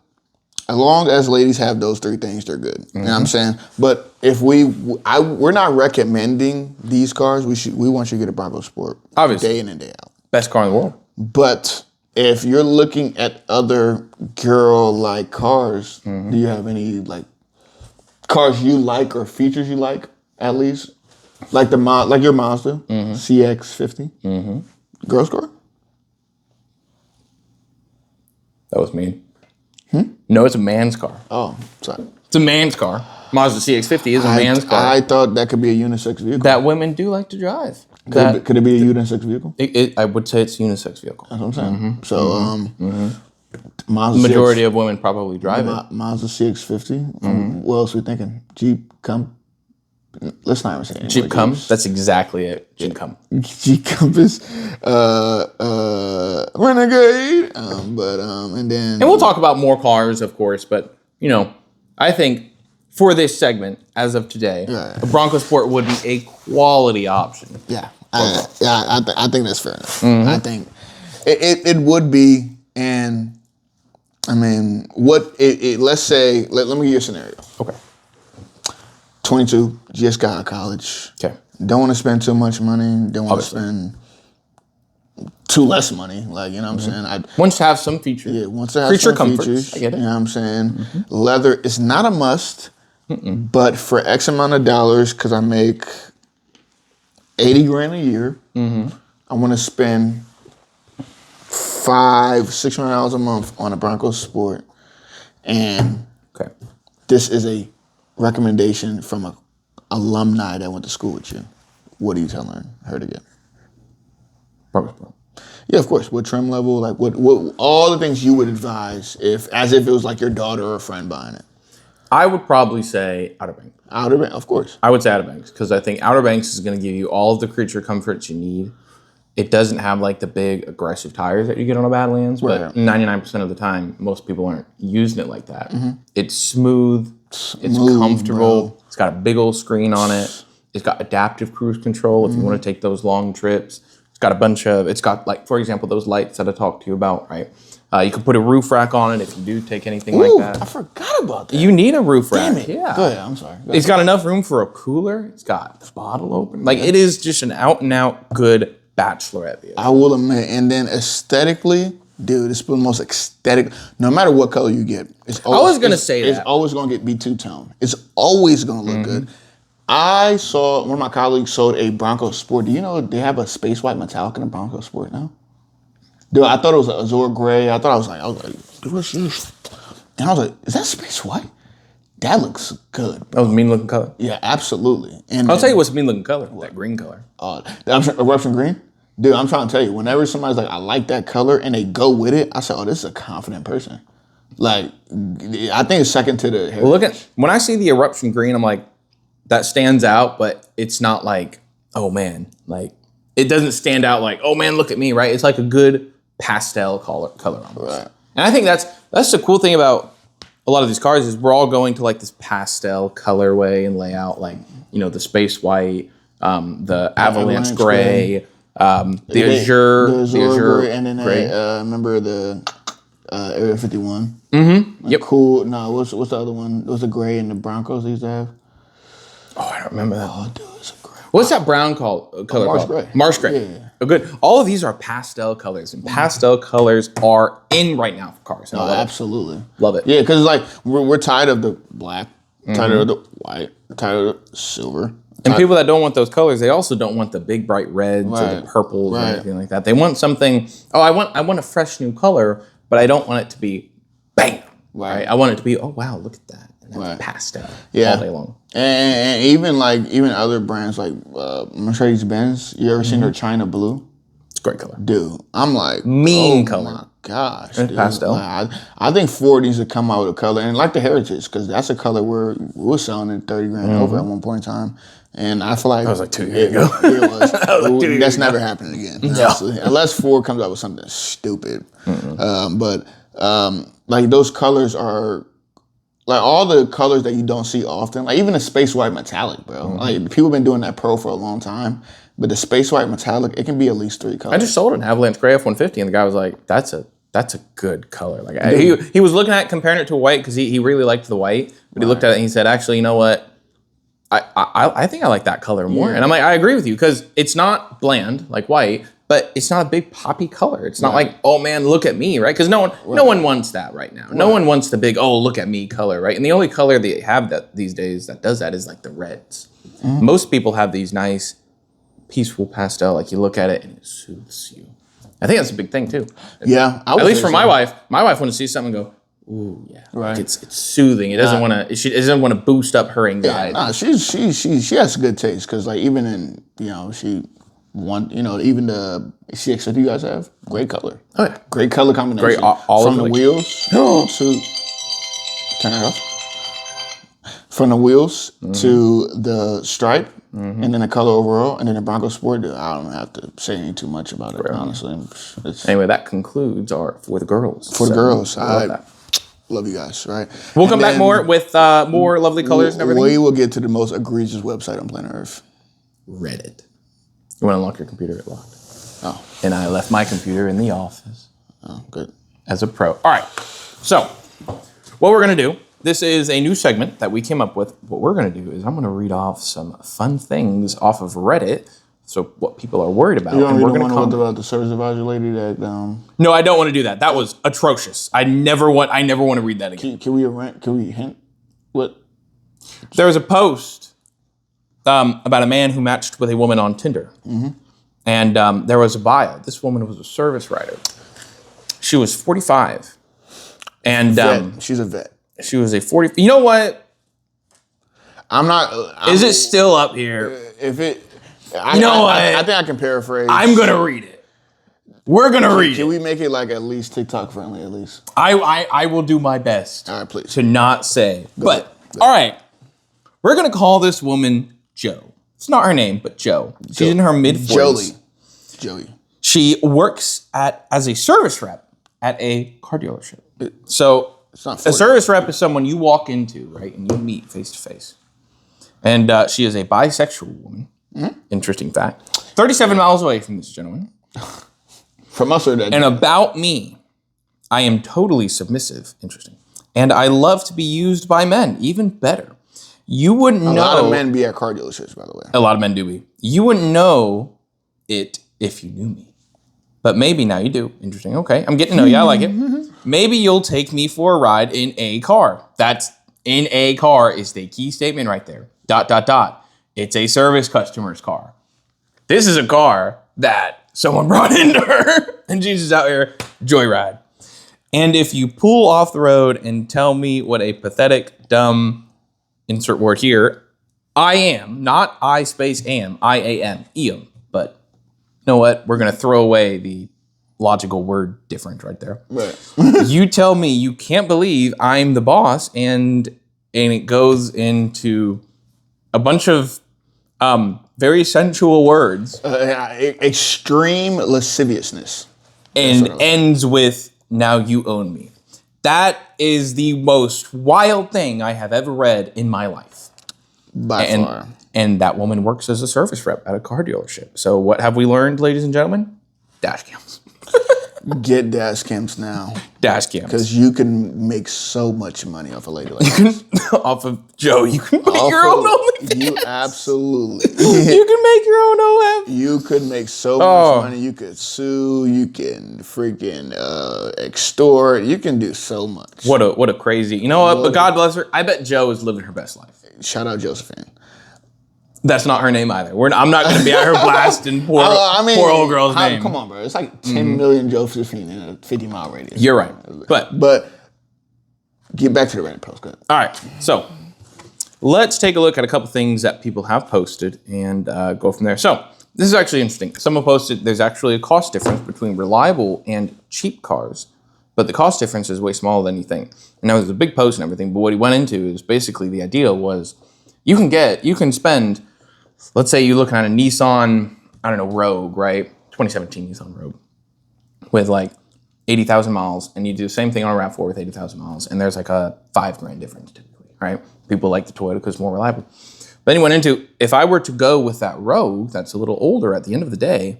as long as ladies have those 3 things, they're good. You know what I'm saying? But if we're not recommending these cars. We want you to get a Bronco Sport. Obviously. Day in and day out. Best car in the world. But if you're looking at other girl-like cars, do you have any like cars you like or features you like at least? Like your Mazda CX-50. Girl's car? That was mean. No, it's a man's car. Oh, sorry. It's a man's car. Mazda CX-50 is a man's car. I thought that could be a unisex vehicle. That women do like to drive. Could it be a unisex vehicle? I would say it's a unisex vehicle. That's what I'm saying. So, Mazda The majority of women probably drive it. Mazda CX-50. What else are we thinking? Jeep let's not even say it. Jeep Compass. That's exactly it. Jeep Compass. Jeep Compass, Renegade, and then. And we'll talk about more cars, of course, but I think for this segment, as of today, a Bronco Sport would be a quality option. Yeah, I think that's fair enough. I think it would be, and I mean, let's say, let me give you a scenario. Okay. 22, just got out of college. Okay. Don't want to spend too much money. Don't want to spend too less money. Like, you know what I'm saying? Wants to have some features. Yeah, wants to have Creature some comforts. features. I get it. You know what I'm saying? Leather is not a must, but for X amount of dollars, because I make 80 grand a year, I want to spend $500-$600 a month on a Bronco Sport. And this is a recommendation from a alumni that went to school with you. What are you telling her to get? Bronco Sport. Yeah, of course. What trim level? Like what all the things you would advise as if it was like your daughter or a friend buying it. I would probably say Outer Banks. Outer Banks, of course. I would say Outer Banks because I think Outer Banks is going to give you all of the creature comforts you need. It doesn't have like the big aggressive tires that you get on a Badlands, but 99% of the time, most people aren't using it like that. It's smooth. It's comfortable. Bro. It's got a big old screen on it. It's got adaptive cruise control if you want to take those long trips. It's got like, for example, those lights that I talked to you about, right? You can put a roof rack on it if you do take anything like that. I forgot about that. You need a roof rack. Damn it. Yeah. Go ahead. I'm sorry. It's got enough room for a cooler. It's got the bottle open. Like it is just an out and out good bachelorette vehicle. I will admit. And then aesthetically, dude, it's the most aesthetic. No matter what color you get, it's always going to be two-tone. It's always going to look good. I saw one of my colleagues sold a Bronco Sport. Do you know they have a space white metallic in a Bronco Sport now? Dude, I thought it was an Azure gray. I was like, dude, what's this? And I was like, is that space white? That looks good. That was a mean looking color. Yeah, absolutely. And I'll tell you what's a mean looking color. That green color. Eruption green? Dude, I'm trying to tell you, whenever somebody's like, I like that color, and they go with it, I say, oh, this is a confident person. Like, I think it's second to the hair. Well, look at, when I see the Eruption green, I'm like, that stands out, but it's not like, oh man, like it doesn't stand out like, oh man, look at me, right? It's like a good pastel color almost. Right. And I think that's the cool thing about a lot of these cars is we're all going to like this pastel colorway and layout, like, you know, the space white, the avalanche gray, the azure gray, and then gray. remember the Area 51. Mm-hmm. Yep. Cool. No, what's the other one? It was the gray and the Broncos they used to have. Oh, I don't remember that. Oh, dude, it's a gray. What's that brown color Marsh called? gray. Marsh gray. Yeah. Oh, good. All of these are pastel colors, and pastel colors are in right now for cars. And I Oh, love it. absolutely. Love it. Yeah, because like we're tired of the black, tired of the white, tired of the silver. And people that don't want those colors, they also don't want the big bright reds or the Right. purples or Right. anything like that. They want something. Oh, I want a fresh new color, but I don't want it to be bam. Right. I want it to be, oh wow, look at that. And that's Right. pastel Yeah. all day long. And even other brands like Mercedes Benz. You ever seen their China Blue? It's a great color. Dude, I'm like Mean oh color. My gosh, And dude. pastel. Like, I think Ford needs to come out with a color, and like the Heritage, because that's a color where we were selling it 30 grand over at one point in time. And I feel like that was like 2 years ago. It was. like 2 years That's ago. never happening again. Honestly. Unless Ford comes out with something stupid. But like those colors are like all the colors that you don't see often. Like even the space white metallic, bro. Like people have been doing that pro for a long time. But the space white metallic, it can be at least 3 colors. I just sold an Avalanche Gray F-150, and the guy was like, "That's a good color." Like he was looking at it, comparing it to white because he really liked the white, but he looked at it and he said, "Actually, you know what? I think I like that color more." Yeah. And I'm like, I agree with you because it's not bland like white, but it's not a big poppy color. It's not like, oh man, look at me, right? Because no one wants that right now. No one wants the big, oh look at me color, right? And the only color they have that these days that does that is like the reds. Most people have these nice, peaceful pastel. Like you look at it and it soothes you. I think that's a big thing too. Yeah. At least for my wife wants to see something and go, ooh, yeah. Right. Like it's soothing. It doesn't want to. She doesn't want to boost up her anxiety. Nah, she has good taste because like even in even the CX-50 you guys have great color. Oh yeah. Great color combination. Great all from the collection. wheels to turn it off. From the wheels to the stripe, and then the color overall, and then the Bronco Sport. Dude, I don't have to say anything too much about it. Honestly, it's Anyway, that concludes our for the girls. for the girls. I love I that. love you guys. Right. We'll And come back then more with more lovely colors and everything. We will get to the most egregious website on planet Earth. Reddit. You want to unlock your computer? It locked. Oh, And I left my computer in the office good. as a pro. All right. So, what we're gonna do. This is a new segment that we came up with. What we're going to do is I'm going to read off some fun things off of Reddit. So what people are worried about. You don't and read we're the going to one comment. about the service advisor lady that No, I don't want to do that. That was atrocious. I never want to read that again. Can we hint what? There was a post about a man who matched with a woman on Tinder. And there was a bio. This woman was a service writer. She was 45. And Vet. She's a vet. she was a 40. You know what? I'm not. Is it still up here? If it, You know what? I think I can paraphrase. I'm going to read it. We're going to read Can it. we make it like at least TikTok friendly? At least. I will do my best All right, please. to not say. But, ahead. all right. We're going to call this woman Joe. It's not her name, but Joe. She's in her mid-40s. Joey. She works as a service rep at a car dealership. So It's not a 40. service rep is someone you walk into, right, and you meet face to face. And she is a bisexual woman. Interesting fact. 37 miles away from this gentleman. From us or that. And about me, I am totally submissive. Interesting. And I love to be used by men, even better. You wouldn't know. a lot of men be at car dealerships, by the way. A lot of men do be. You wouldn't know it if you knew me. But maybe now you do. Interesting. Okay. I'm getting to know you. I like it. Maybe you'll take me for a ride in a car. That's in a car is the key statement right there. ... It's a service customer's car. This is a car that someone brought into her and she's just out here joyride. And if you pull off the road and tell me what a pathetic, dumb, insert word here, I am, not I space am, I-A-M, eam. But you know what? We're going to throw away the logical word different right there. Right. You tell me you can't believe I'm the boss and it goes into a bunch of very sensual words Extreme lasciviousness. and ends with "Now you own me." That is the most wild thing I have ever read in my life. By far. And that woman works as a service rep at a car dealership. So what have we learned, ladies and gentlemen? Dash cams. Get dash cams now. Dash cams. Because you can make so much money off a lady like that. Off of Joe, you can make your own OnlyFans. You absolutely. You can make your own OF. You could make so much money. You could sue. You can freaking extort. You can do so much. What a crazy. You know what? But God bless her. I bet Joe is living her best life. Shout out Josephine. That's not her name either. I'm not going to be out here blasting poor old girl's name. Come on, bro. It's like 10 million Josephine in a 50-mile radius. You're right. But get back to the Reddit post. Go ahead. All right. So let's take a look at a couple things that people have posted and go from there. So this is actually interesting. Someone posted there's actually a cost difference between reliable and cheap cars, but the cost difference is way smaller than you think. And now there's a big post and everything, but what he went into is basically the idea was you can spend, let's say you're looking at a Nissan, I don't know, Rogue, right? 2017 Nissan Rogue with like 80,000 miles, and you do the same thing on a RAV4 with 80,000 miles, and there's like a $5,000 difference typically, right? People like the Toyota because it's more reliable. But then he went into, if I were to go with that Rogue that's a little older at the end of the day,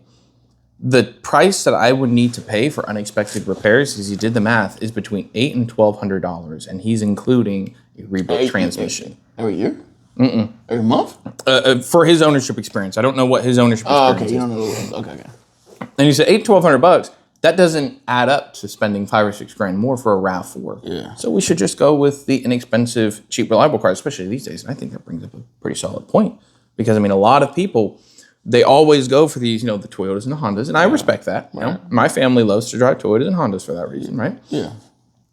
the price that I would need to pay for unexpected repairs, because he did the math, is between $800 and $1,200, and he's including a rebuilt transmission. Every year? Every month? For his ownership experience. I don't know what his ownership experience okay. is. You don't know. Okay. And you said $800 to $1,200. That doesn't add up to spending $5,000 or $6,000 more for a RAV4. Yeah. So we should just go with the inexpensive, cheap, reliable car, especially these days. And I think that brings up a pretty solid point. Because, I mean, a lot of people, they always go for these, the Toyotas and the Hondas. And I respect that. You know? My family loves to drive Toyotas and Hondas for that reason, right? Yeah.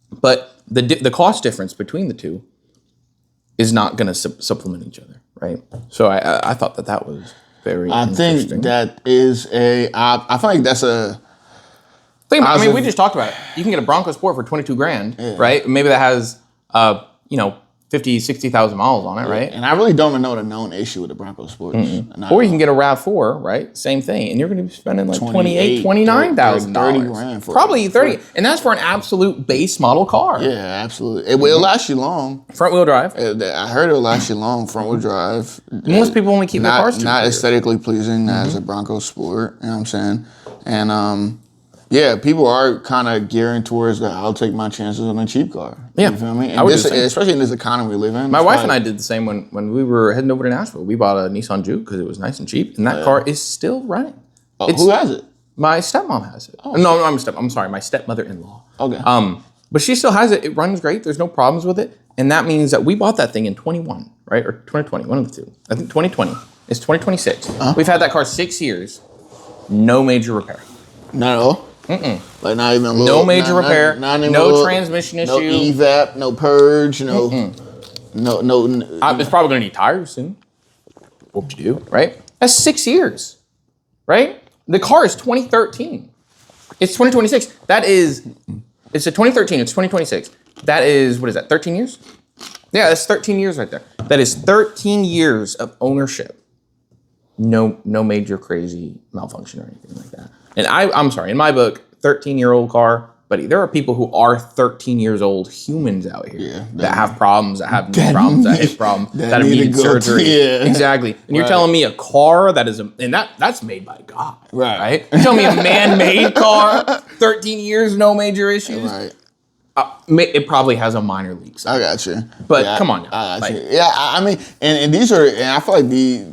But the cost difference between the two is not going to supplement each other, right? So I thought that was very interesting. I think that is I feel like that's a... we just talked about it. You can get a Bronco Sport for $22,000, right? Maybe that has, 50, 60,000 miles on it, right? And I really don't even know the known issue with the Bronco Sports. Or you can get a RAV4, right? Same thing. And you're going to be spending like $28,000, $29,000. $30,000 for Probably $30,000. And that's for an absolute base model car. Yeah, absolutely. It will last you long. Front wheel drive. I heard it'll last you long. Front wheel drive. Most people only keep their cars not aesthetically pleasing as a Bronco Sport. You know what I'm saying? And yeah, people are kind of gearing towards that. I'll take my chances on a cheap car. Yeah, you feel me? And I would do the same. especially in this economy we live in. My wife and I did the same when we were heading over to Nashville. We bought a Nissan Juke because it was nice and cheap, and that car is still running. Who has it? My stepmom has it. No, I'm sorry, my stepmother-in-law. Okay. But she still has it. It runs great. There's no problems with it, and that means that we bought that thing in 21, right, or 2020, one of the two. I think 2020. It's 2026. We've had that car 6 years, no major repair. Not at all. Like not even a little. No major repair. No transmission issue. No evap. No purge. No. It's probably gonna need tires soon. What you do, right? That's 6 years, right? The car is 2013. It's 2026. It's a 2013. It's 2026. That is, what is that? 13 years? Yeah, that's 13 years right there. That is 13 years of ownership. No major crazy malfunction or anything like that. And I'm sorry, in my book, 13-year-old car, but there are people who are 13 years old humans out here that have problems, that have knee problems, that hip problems, that have needed surgery. Exactly. And you're telling me a car that is, and that's made by God, right? You're telling me a man-made car, 13 years, no major issues? Right. It probably has a minor leak. I got you. But come on now. I got you. Yeah, I mean, and these are, and I feel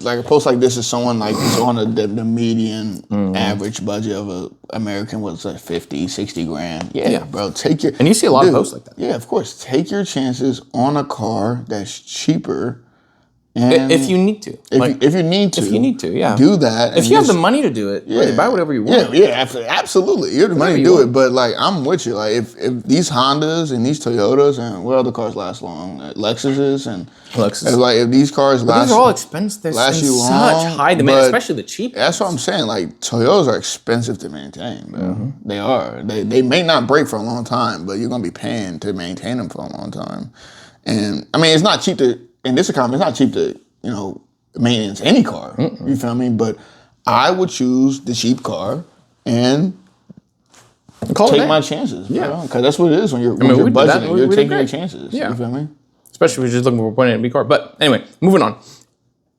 like a post like this is someone like who's on the median average budget of a American, what's like 50, 60 grand. Yeah, bro, take your. And you see a lot of posts like that. Yeah, of course. Take your chances on a car that's cheaper. And if you need to. If you need to, yeah. Do that. If you have the money to do it, really, buy whatever you want. Yeah, absolutely. You have the money to do it, but like I'm with you. Like if these Hondas and these Toyotas and what other cars last long? Lexuses and like if these cars last, these are all expensive. They're last you long, such high demand, especially the cheap. That's what I'm saying. Like Toyotas are expensive to maintain, bro. They are. They may not break for a long time, but you're gonna be paying to maintain them for a long time. And I mean, it's not cheap to. In this economy, it's not cheap to, maintenance any car. You feel me? But I would choose the cheap car and take my chances. Yeah, because that's what it is when you're budgeting. You're taking your chances. Yeah. You feel me? Especially if you're just looking for a point A car. But anyway, moving on.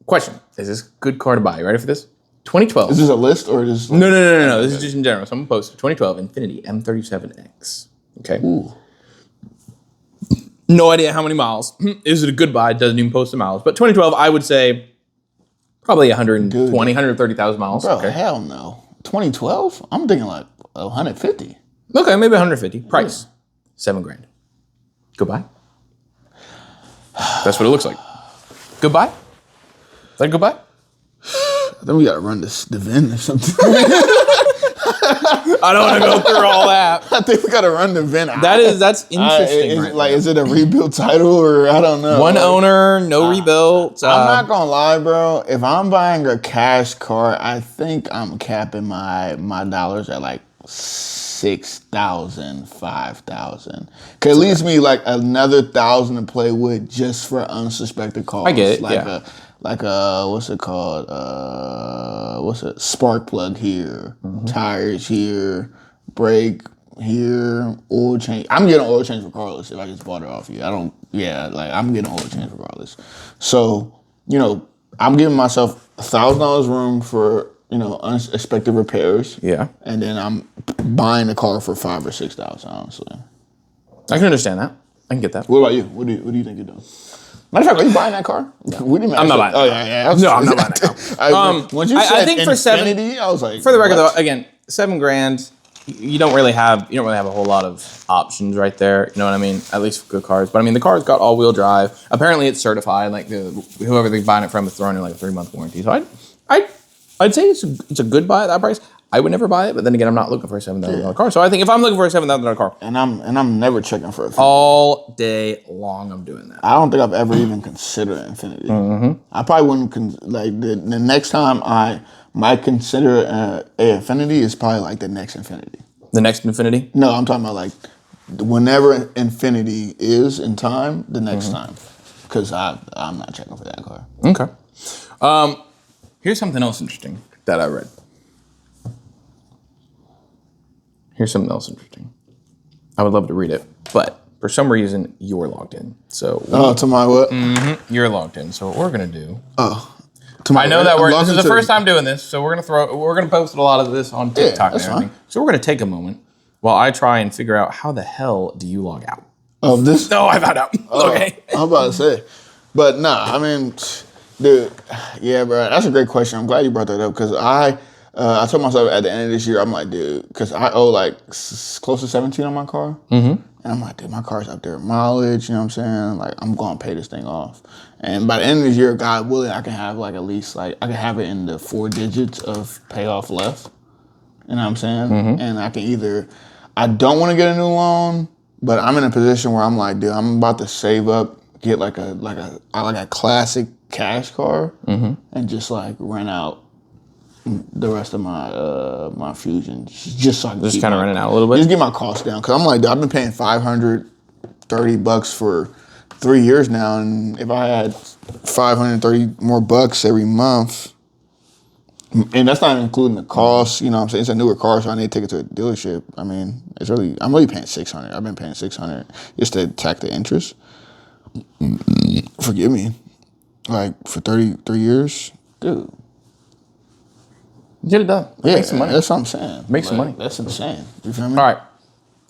Question: is this a good car to buy? You ready for this? 2012. Is this a list or is this? No. This is just in general. So I'm gonna post 2012 Infiniti M37X. Okay. Ooh. No idea how many miles. Is it a good buy? Doesn't even post the miles. But 2012, I would say probably 120, 130,000 miles. Bro, hell no. 2012? I'm thinking like 150. Okay, maybe 150. Price, $7,000. Goodbye. That's what it looks like. Goodbye. Is that goodbye? I think we gotta run the VIN or something. I don't want to go through all that. I think we gotta run the VIN. That's interesting. Is it a rebuild title or I don't know? One owner, no rebuild. I'm not gonna lie, bro. If I'm buying a cash car, I think I'm capping my dollars at like 6,000, 5,000. Cause it leaves me like another 1,000 to play with just for unsuspected cars. I get it. Like a what's it called? Spark plug here, tires here, brake here, oil change. I'm getting oil change regardless if I just bought it off you. I'm getting oil change regardless. So, I'm giving myself $1,000 room for, unexpected repairs. Yeah. And then I'm buying the car for 5,000 or 6,000, honestly. I can understand that. I can get that. What about you? What do you think you're doing? Matter of fact, are you buying that car? I'm not buying that. Oh, yeah. No, I'm not buying that car. When you said I think Infiniti, I was like, for the record, though, again, $7,000. You don't really have a whole lot of options right there. You know what I mean? At least for good cars. But I mean, the car's got all-wheel drive. Apparently, it's certified. Like whoever they're buying it from is throwing in like a 3-month warranty. So I'd say it's a good buy at that price. I would never buy it, but then again, I'm not looking for a $7,000 car. So I think if I'm looking for a $7,000 car, and I'm never checking for a Infiniti. All day long, I'm doing that. I don't think I've ever even considered Infiniti. I probably wouldn't the next time I might consider a Infiniti is probably like the next Infiniti. The next Infiniti? No, I'm talking about like whenever Infiniti is in time, the next time, because I'm not checking for that car. Okay. Here's something else interesting that I read. I would love to read it, but for some reason, you're logged in. So to my what? You're logged in. So what we're gonna do? I know that this is the first time doing this, so we're gonna post a lot of this on TikTok and everything. Fine. So we're gonna take a moment while I try and figure out how the hell do you log out of this? No, I found out. Okay, I'm about to say, but nah. I mean, dude, yeah, bro. That's a great question. I'm glad you brought that up because I told myself at the end of this year, I'm like, dude, because I owe like close to 17 on my car. And I'm like, dude, my car's up there mileage, you know what I'm saying? Like, I'm going to pay this thing off. And by the end of this year, God willing, I can have like at least like, I can have it in the 4 digits of payoff left. You know what I'm saying? And I can I don't want to get a new loan, but I'm in a position where I'm like, dude, I'm about to save up, get like a classic cash car and just like rent out the rest of my Fusion, just so I can just kind of running out a little bit. Just get my costs down, because I'm like, dude, I've been paying $530 for 3 years now, and if I had $530 more bucks every month, and that's not including the cost, you know what I'm saying? It's a newer car, so I need to take it to a dealership. I mean, I'm really paying $600. I've been paying $600 just to tack the interest. Forgive me. Like, for 33 years, dude. Get it done. Yeah, make some money. That's what I'm saying. Make some money. That's insane. You feel me? All right.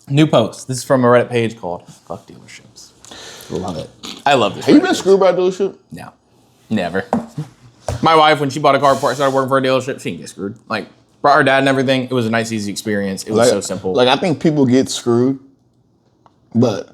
New post. This is from a Reddit page called Fuck Dealerships. Love it. I love this. Have you been screwed by a dealership? No. Never. My wife, when she bought a car before I started working for a dealership, she didn't get screwed. Like, brought her dad and everything. It was a nice, easy experience. It was so simple. Like, I think people get screwed, but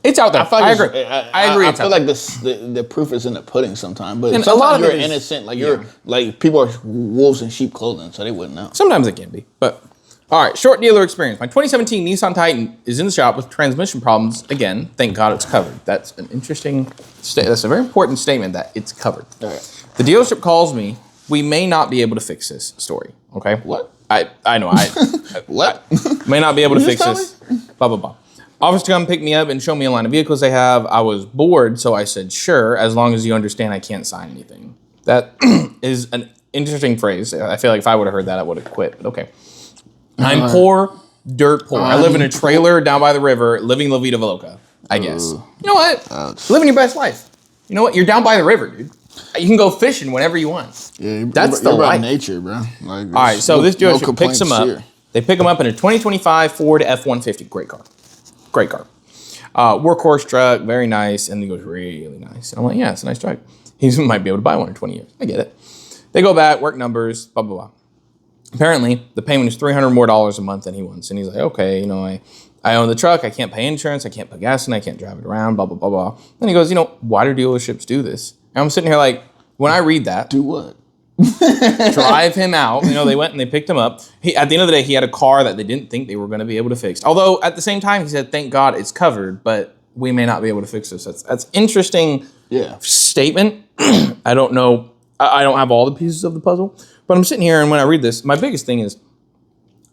it's out there. I agree. I feel like the proof is in the pudding sometimes. But and sometimes a lot of you're it is, innocent. Like like people are wolves in sheep clothing, so they wouldn't know. Sometimes it can be. But all right, short dealer experience. My 2017 Nissan Titan is in the shop with transmission problems. Again, thank God it's covered. That's an interesting that's a very important statement that it's covered. All right. The dealership calls me. We may not be able to fix this story. Okay. What? I know. What? I may not be able to fix this. Blah blah blah. offers to come pick me up and show me a line of vehicles they have. I was bored, so I said, sure, as long as you understand I can't sign anything. That is an interesting phrase. I feel like if I would have heard that, I would have quit, but okay. I'm poor, dirt poor. I live in a trailer down by the river, living La Vida Loca, I guess. You know what? Living your best life. You know what? You're down by the river, dude. You can go fishing whenever you want. Yeah, That's the you're about life. nature, bro. Like, All right, so this dealership picks them up. Here. They pick them up in a 2025 Ford F-150. Great car. Great car. Workhorse truck, very nice. And he goes, really nice. And I'm like, yeah, it's a nice truck. He might be able to buy one in 20 years. I get it. They go back, work numbers, blah, blah, blah. Apparently, the payment is $300 more a month than he wants. And he's like, okay, you know, I own the truck. I can't pay insurance. I can't put gas in. I can't drive it around, blah, blah, blah, blah. Then he goes, you know, why do dealerships do this? And I'm sitting here like, when I read that. Do what? Drive him out. You know, they went and they picked him up. At the end of the day, he had a car that they didn't think they were going to be able to fix. Although, at the same time, he said, thank God it's covered, but we may not be able to fix this. That's interesting statement. I don't know. I don't have all the pieces of the puzzle. But I'm sitting here, and when I read this, my biggest thing is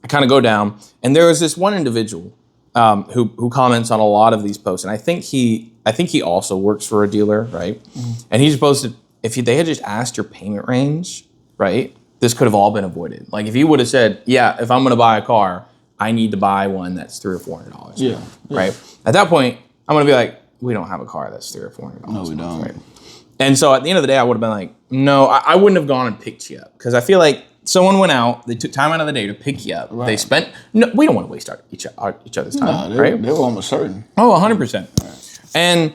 I kind of go down, and there is this one individual who comments on a lot of these posts, and I think he also works for a dealer, right? Mm-hmm. And he's supposed to, if they had just asked your payment range, right, this could have all been avoided. Like if you would have said, yeah, if I'm going to buy a car, I need to buy one that's $300 or $400, yeah, right? At that point, I'm going to be like, we don't have a car that's $300 or $400. No, we don't. Right? And so at the end of the day, I would have been like, no, I wouldn't have gone and picked you up because I feel like someone went out, they took time out of the day to pick you up. Right. They spent, no, we don't want to waste each other's time, right? They were almost certain. Oh, 100%. Right. And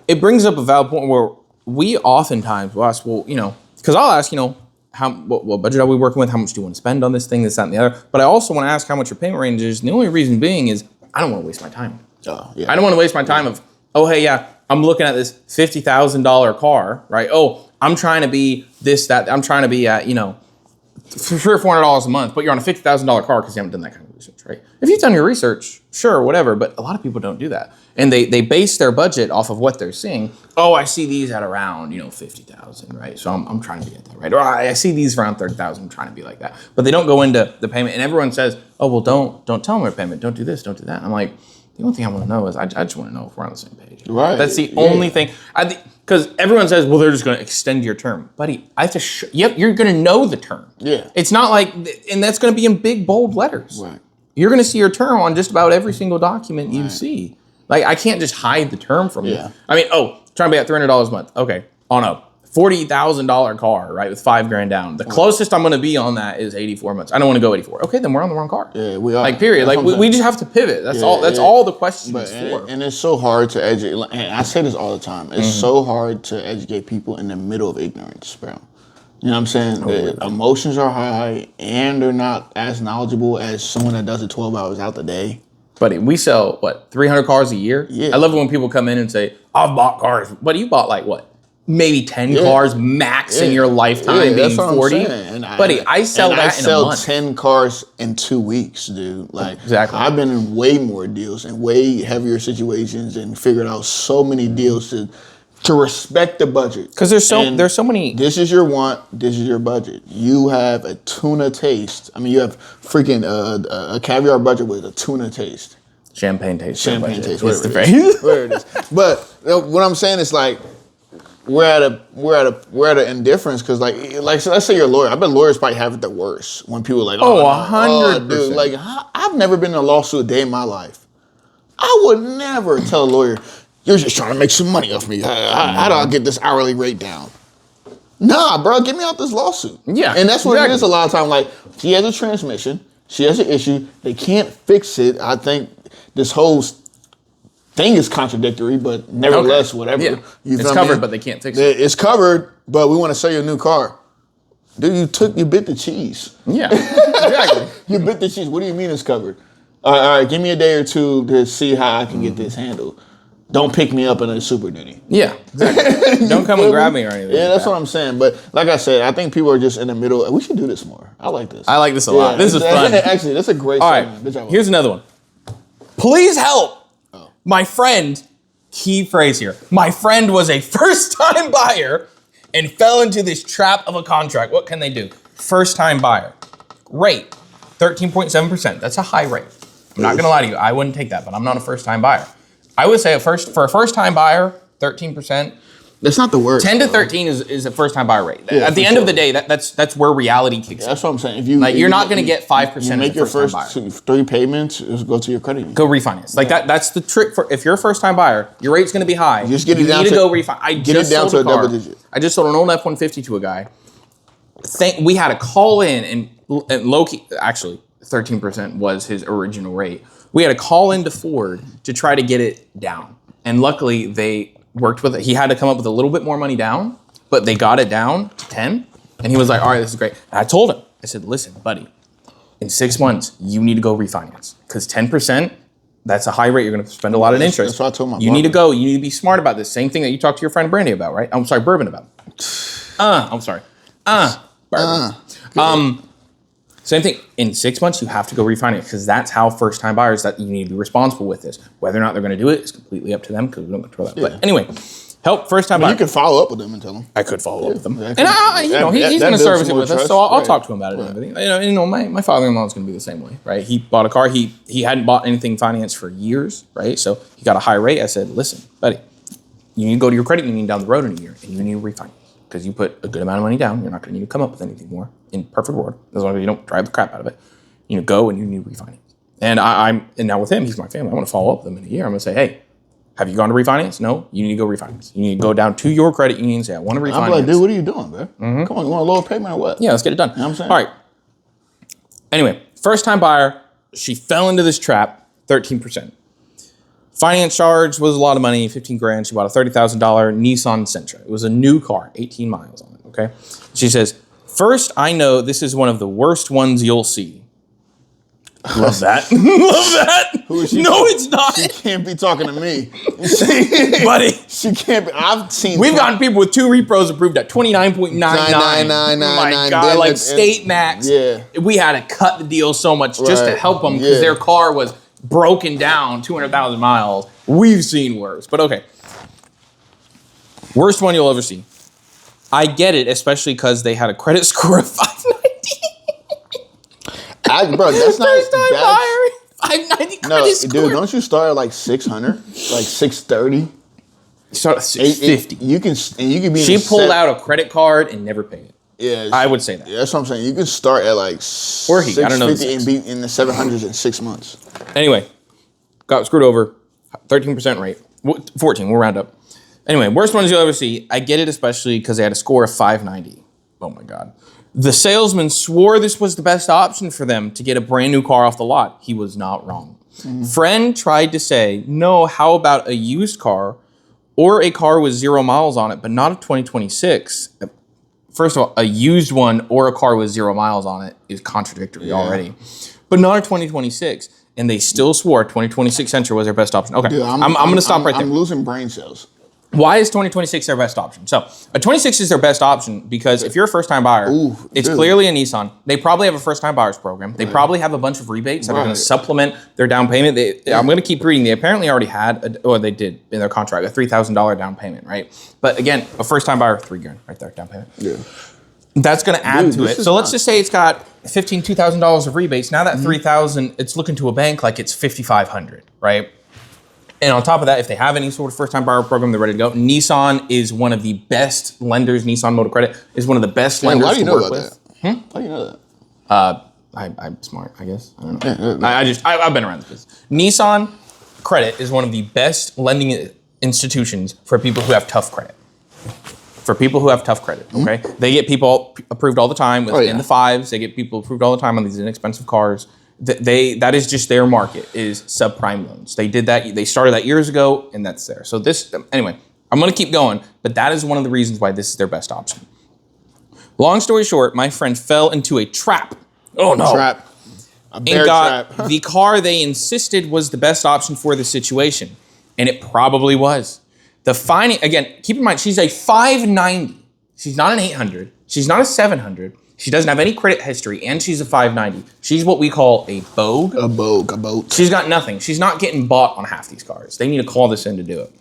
it brings up a valid point where we oftentimes will ask, well, you know, because I'll ask, you know, what budget are we working with? How much do you want to spend on this thing, this, that, and the other? But I also want to ask how much your payment range is. And the only reason being is I don't want to waste my time. Oh, yeah. I don't want to waste my time of, oh, hey, yeah, I'm looking at this $50,000 car, right? Oh, I'm trying to be this, that. I'm trying to be at, you know, $300 or $400 a month, but you're on a $50,000 car because you haven't done that kind of research, right? If you've done your research, sure, whatever, but a lot of people don't do that. And they base their budget off of what they're seeing. Oh, I see these at around, you know, 50,000, right? So I'm trying to be at that, right? Or I see these around 30,000, I'm trying to be like that. But they don't go into the payment, and everyone says, oh, well, don't tell them their payment, don't do this, don't do that. I'm like, the only thing I want to know is I just want to know if we're on the same page. Right. That's the only thing. Because everyone says, well, they're just going to extend your term. Buddy, I have to yep, you're going to know the term. Yeah. It's not like, and that's going to be in big, bold letters. Right. You're going to see your term on just about every single document you see. Like, I can't just hide the term from you. I mean, trying to be at $300 a month. Okay. On a $40,000 car, right, with $5,000 down. The closest I'm going to be on that is 84 months. I don't want to go 84. Okay, then we're on the wrong car. Yeah, we are. Like, period. That's like, we just have to pivot. That's all. That's all the question is for. And it's so hard to educate. And I say this all the time. It's so hard to educate people in the middle of ignorance, bro. You know what I'm saying? The emotions are high, and they're not as knowledgeable as someone that does it 12 hours out the day. Buddy, we sell, 300 cars a year? Yeah. I love it when people come in and say, I've bought cars. But you bought like what? Maybe 10 cars max in your lifetime being 40. Buddy, I sell that in a month. I sell 10 cars in 2 weeks, dude. Like, exactly. I've been in way more deals and way heavier situations and figured out so many deals to respect the budget. Because there's so many. This is your want. This is your budget. You have a tuna taste. I mean, you have freaking a caviar budget with a tuna taste. Champagne taste. Champagne taste. Where it is. But what I'm saying is like, we're at an indifference because like let's say you're a lawyer. I bet lawyers probably have it the worst when people are like, 100%. Dude, like I've never been in a lawsuit a day in my life. I would never tell a lawyer, you're just trying to make some money off me. How do I get this hourly rate down? Nah, bro, get me out this lawsuit. Yeah, and that's what it is a lot of time. Like she has a transmission, she has an issue, they can't fix it. I think this whole thing is contradictory, but nevertheless, whatever. Yeah. It's covered, but they can't fix it. It's covered, but we want to sell you a new car. Dude, you bit the cheese. Yeah, exactly. You bit the cheese. What do you mean it's covered? All right, give me a day or two to see how I can get this handled. Don't pick me up in a Super Duty. Yeah, exactly. Don't come and grab me or anything. Yeah, that's what I'm saying. But like I said, I think people are just in the middle. We should do this more. I like this. I like this a lot. This is fun. Actually, that's a great All right, here's another one. Please help. My friend, key phrase here. My friend was a first-time buyer and fell into this trap of a contract. What can they do? First-time buyer. Rate, 13.7%. That's a high rate. I'm not gonna lie to you. I wouldn't take that, but I'm not a first-time buyer. I would say for a first-time buyer, 13%. That's not the worst. 10 to 13 is a first-time buyer rate. Yeah, At the for end of sure. the day, that's where reality kicks in. That's what I'm saying. If You're not going to get 5% You as make a your first-time first buyer. 3 payments. Just go to your credit union. Go refinance. That's the trick for if you're a first-time buyer. Your rate's going to be high. Just get it you down need to- to go refinance. I get just it down sold to a car. double digit. I just sold an old F-150 to a guy. We had to call in and low-key, actually 13% was his original rate. We had to call into Ford to try to get it down, and luckily they worked with it. He had to come up with a little bit more money down, but they got it down to 10, and he was like, all right, this is great. And I told him, I said, listen, buddy, in 6 months, you need to go refinance, because 10%, that's a high rate. You're going to spend a lot of interest. That's what I told my You need to barber. go. You need to be smart about this. Same thing that you talked to your friend Brandy about, right? I'm sorry, Bourbon about. Bourbon. Same thing. In 6 months, you have to go refinance, because that's how first-time buyers, that you need to be responsible with this. Whether or not they're going to do it is completely up to them, because we don't control that. Yeah. But anyway, help first-time You buyers. can follow up with them and tell them. I could follow up with them, that and could- he's that going to builds service some it more with us, trust. so I'll Right. talk to him about it and everything. My father-in-law is going to be the same way, right? He bought a car. He hadn't bought anything financed for years, right? So he got a high rate. I said, listen, buddy, you need to go to your credit union down the road in a year, and you need to refinance, because you put a good amount of money down. You're not going to need to come up with anything more. In perfect world, as long as you don't drive the crap out of it, you know, go and you need to refinance. And I'm now with him, he's my family. I want to follow up with him in a year. I'm going to say, hey, have you gone to refinance? No, you need to go refinance. You need to go down to your credit union and say, I want to refinance. I'm like, dude, what are you doing, bro? Come on, you want a lower payment or what? Yeah, let's get it done. You know what I'm saying? All right. Anyway, first time buyer, she fell into this trap, 13%. Finance charge was a lot of money, 15 grand. She bought a $30,000 Nissan Sentra. It was a new car, 18 miles on it, okay? She says, first, I know this is one of the worst ones you'll see. Love that. Love that. Who is she? No, it's not. She can't be talking to me. Buddy. She can't be. I've seen. We've gotten people with 2 repros approved at 29.99. 999, My God, then like the- State Max. Yeah. We had to cut the deal so much just to Right. help them, because Yeah. their car was broken down 200,000 miles. We've seen worse, but okay. Worst one you'll ever see. I get it, especially because they had a credit score of 590. Bro, that's not. First time that's- buyer, 590 No, credit score. dude, don't you start at like 600, like 630? You start at 650. You can be. She in the pulled set- out a credit card and never paid it. Yeah, I would say that. Yeah, that's what I'm saying. You can start at like Or he, I don't know the 650 and be in the 700s in 6 months. Anyway, got screwed over. 13% rate. 14, we'll round up. Anyway, worst ones you'll ever see. I get it, especially because they had a score of 590. Oh my God. The salesman swore this was the best option for them to get a brand new car off the lot. He was not wrong. Friend tried to say, no, how about a used car or a car with 0 miles on it, but not a 2026? First of all, a used one or a car with 0 miles on it is contradictory already, but not a 2026. And they still swore 2026 Sentra was their best option. Okay, Dude, I'm going to stop right there. I'm losing brain cells. Why is 2026 their best option? So a 26 is their best option because if you're a first-time buyer, it's dude. clearly a Nissan. They probably have a first-time buyers program. They probably have a bunch of rebates that are going Right. to supplement their down payment. I'm going to keep reading. They apparently already had, or they did in their contract, a $3,000 down payment, right? But again, a first-time buyer, $3,000 right there, down payment. Yeah. That's going to add Dude, to this it. is So let's nuts. just say it's got $2,000 of rebates. Now that $3,000, it's looking to a bank like it's $5,500, right? And on top of that, if they have any sort of first-time buyer program, they're ready to go. Nissan is one of the best lenders. Nissan Motor Credit is one of the best lenders Why do you to know work about with. that? Why do you know that? I'm smart, I guess. I don't know. I've been around this business. Nissan Credit is one of the best lending institutions for people who have tough credit. For people who have tough credit, okay? They get people approved all the time in the fives. They get people approved all the time on these inexpensive cars. That is just their market, is subprime loans. They did that. They started that years ago, and that's there. So anyway, I'm going to keep going, but that is one of the reasons why this is their best option. Long story short, my friend fell into a trap. Oh no. Trap. A bear And got trap. the car they insisted was the best option for the situation. And it probably was. Again, keep in mind, she's a 590. She's not an 800. She's not a 700. She doesn't have any credit history, and she's a 590. She's what we call a bogue. A boat. She's got nothing. She's not getting bought on half these cars. They need to call this in to do it.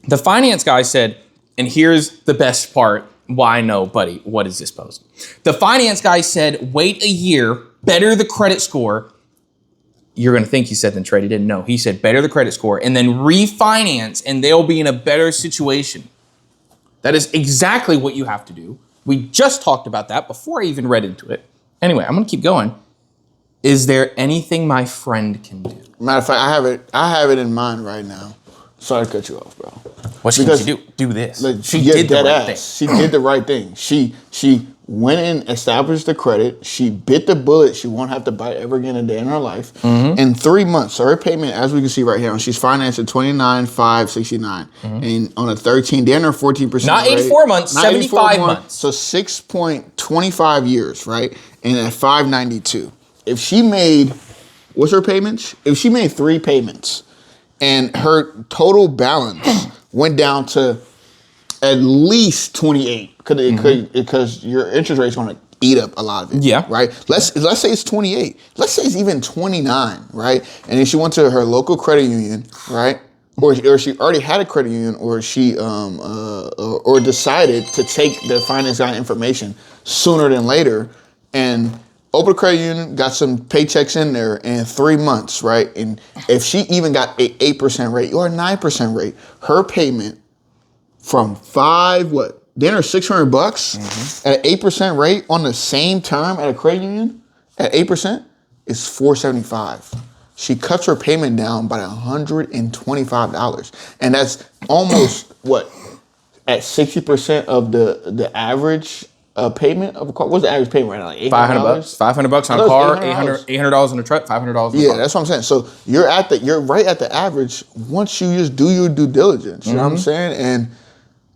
The finance guy said, and here's the best part, why no, buddy, what is this post? The finance guy said, wait a year, better the credit score. you're going to think he said then trade it in. No, he said better the credit score and then refinance, and they'll be in a better situation. That is exactly what you have to do. We just talked about that before I even read into it. Anyway, I'm going to keep going. Is there anything my friend can do? Matter of fact, I have it in mind right now. Sorry to cut you off, bro. What should she do? Do this. Like, She did the right thing. She did the right thing. She went and established the credit. She bit the bullet. She won't have to bite ever again a day in her life. Mm-hmm. In 3 months, so her payment, as we can see right here, she's financed at $29,569, and on a 13, they're in her 14%. Not 84 months, 75 months. So 6.25 years, right? And at 592. If she made, what's her payments? If she made 3 payments, and her total balance went down to at least 28, because your interest rate's going to eat up a lot of it. Yeah. Right. Let's say it's 28. Let's say it's even 29. Right. And then she went to her local credit union. Right. Or she already had a credit union, or she or decided to take the finance guy information sooner than later, and open a credit union, got some paychecks in there in 3 months, right? And if she even got an 8% rate or a 9% rate, her payment from then her $600 at an 8% rate on the same term at a credit union at 8% is $475. She cuts her payment down by $125, and that's almost at 60% of the average. Payment of a car. What's the average payment right now? Like $500. $500 on a car. $800 on a truck. $500 on a car. Yeah, that's what I'm saying. So you're right at the average once you just do your due diligence. You know what I'm saying?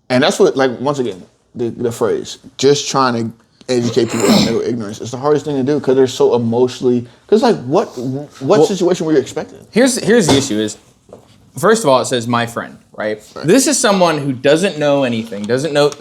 And that's what, like, once again, the phrase, just trying to educate people out of ignorance. It's the hardest thing to do because they're so emotionally. Because like, what situation were you expecting? Here's the issue is, first of all, it says my friend, right? This is someone who doesn't know anything, doesn't know,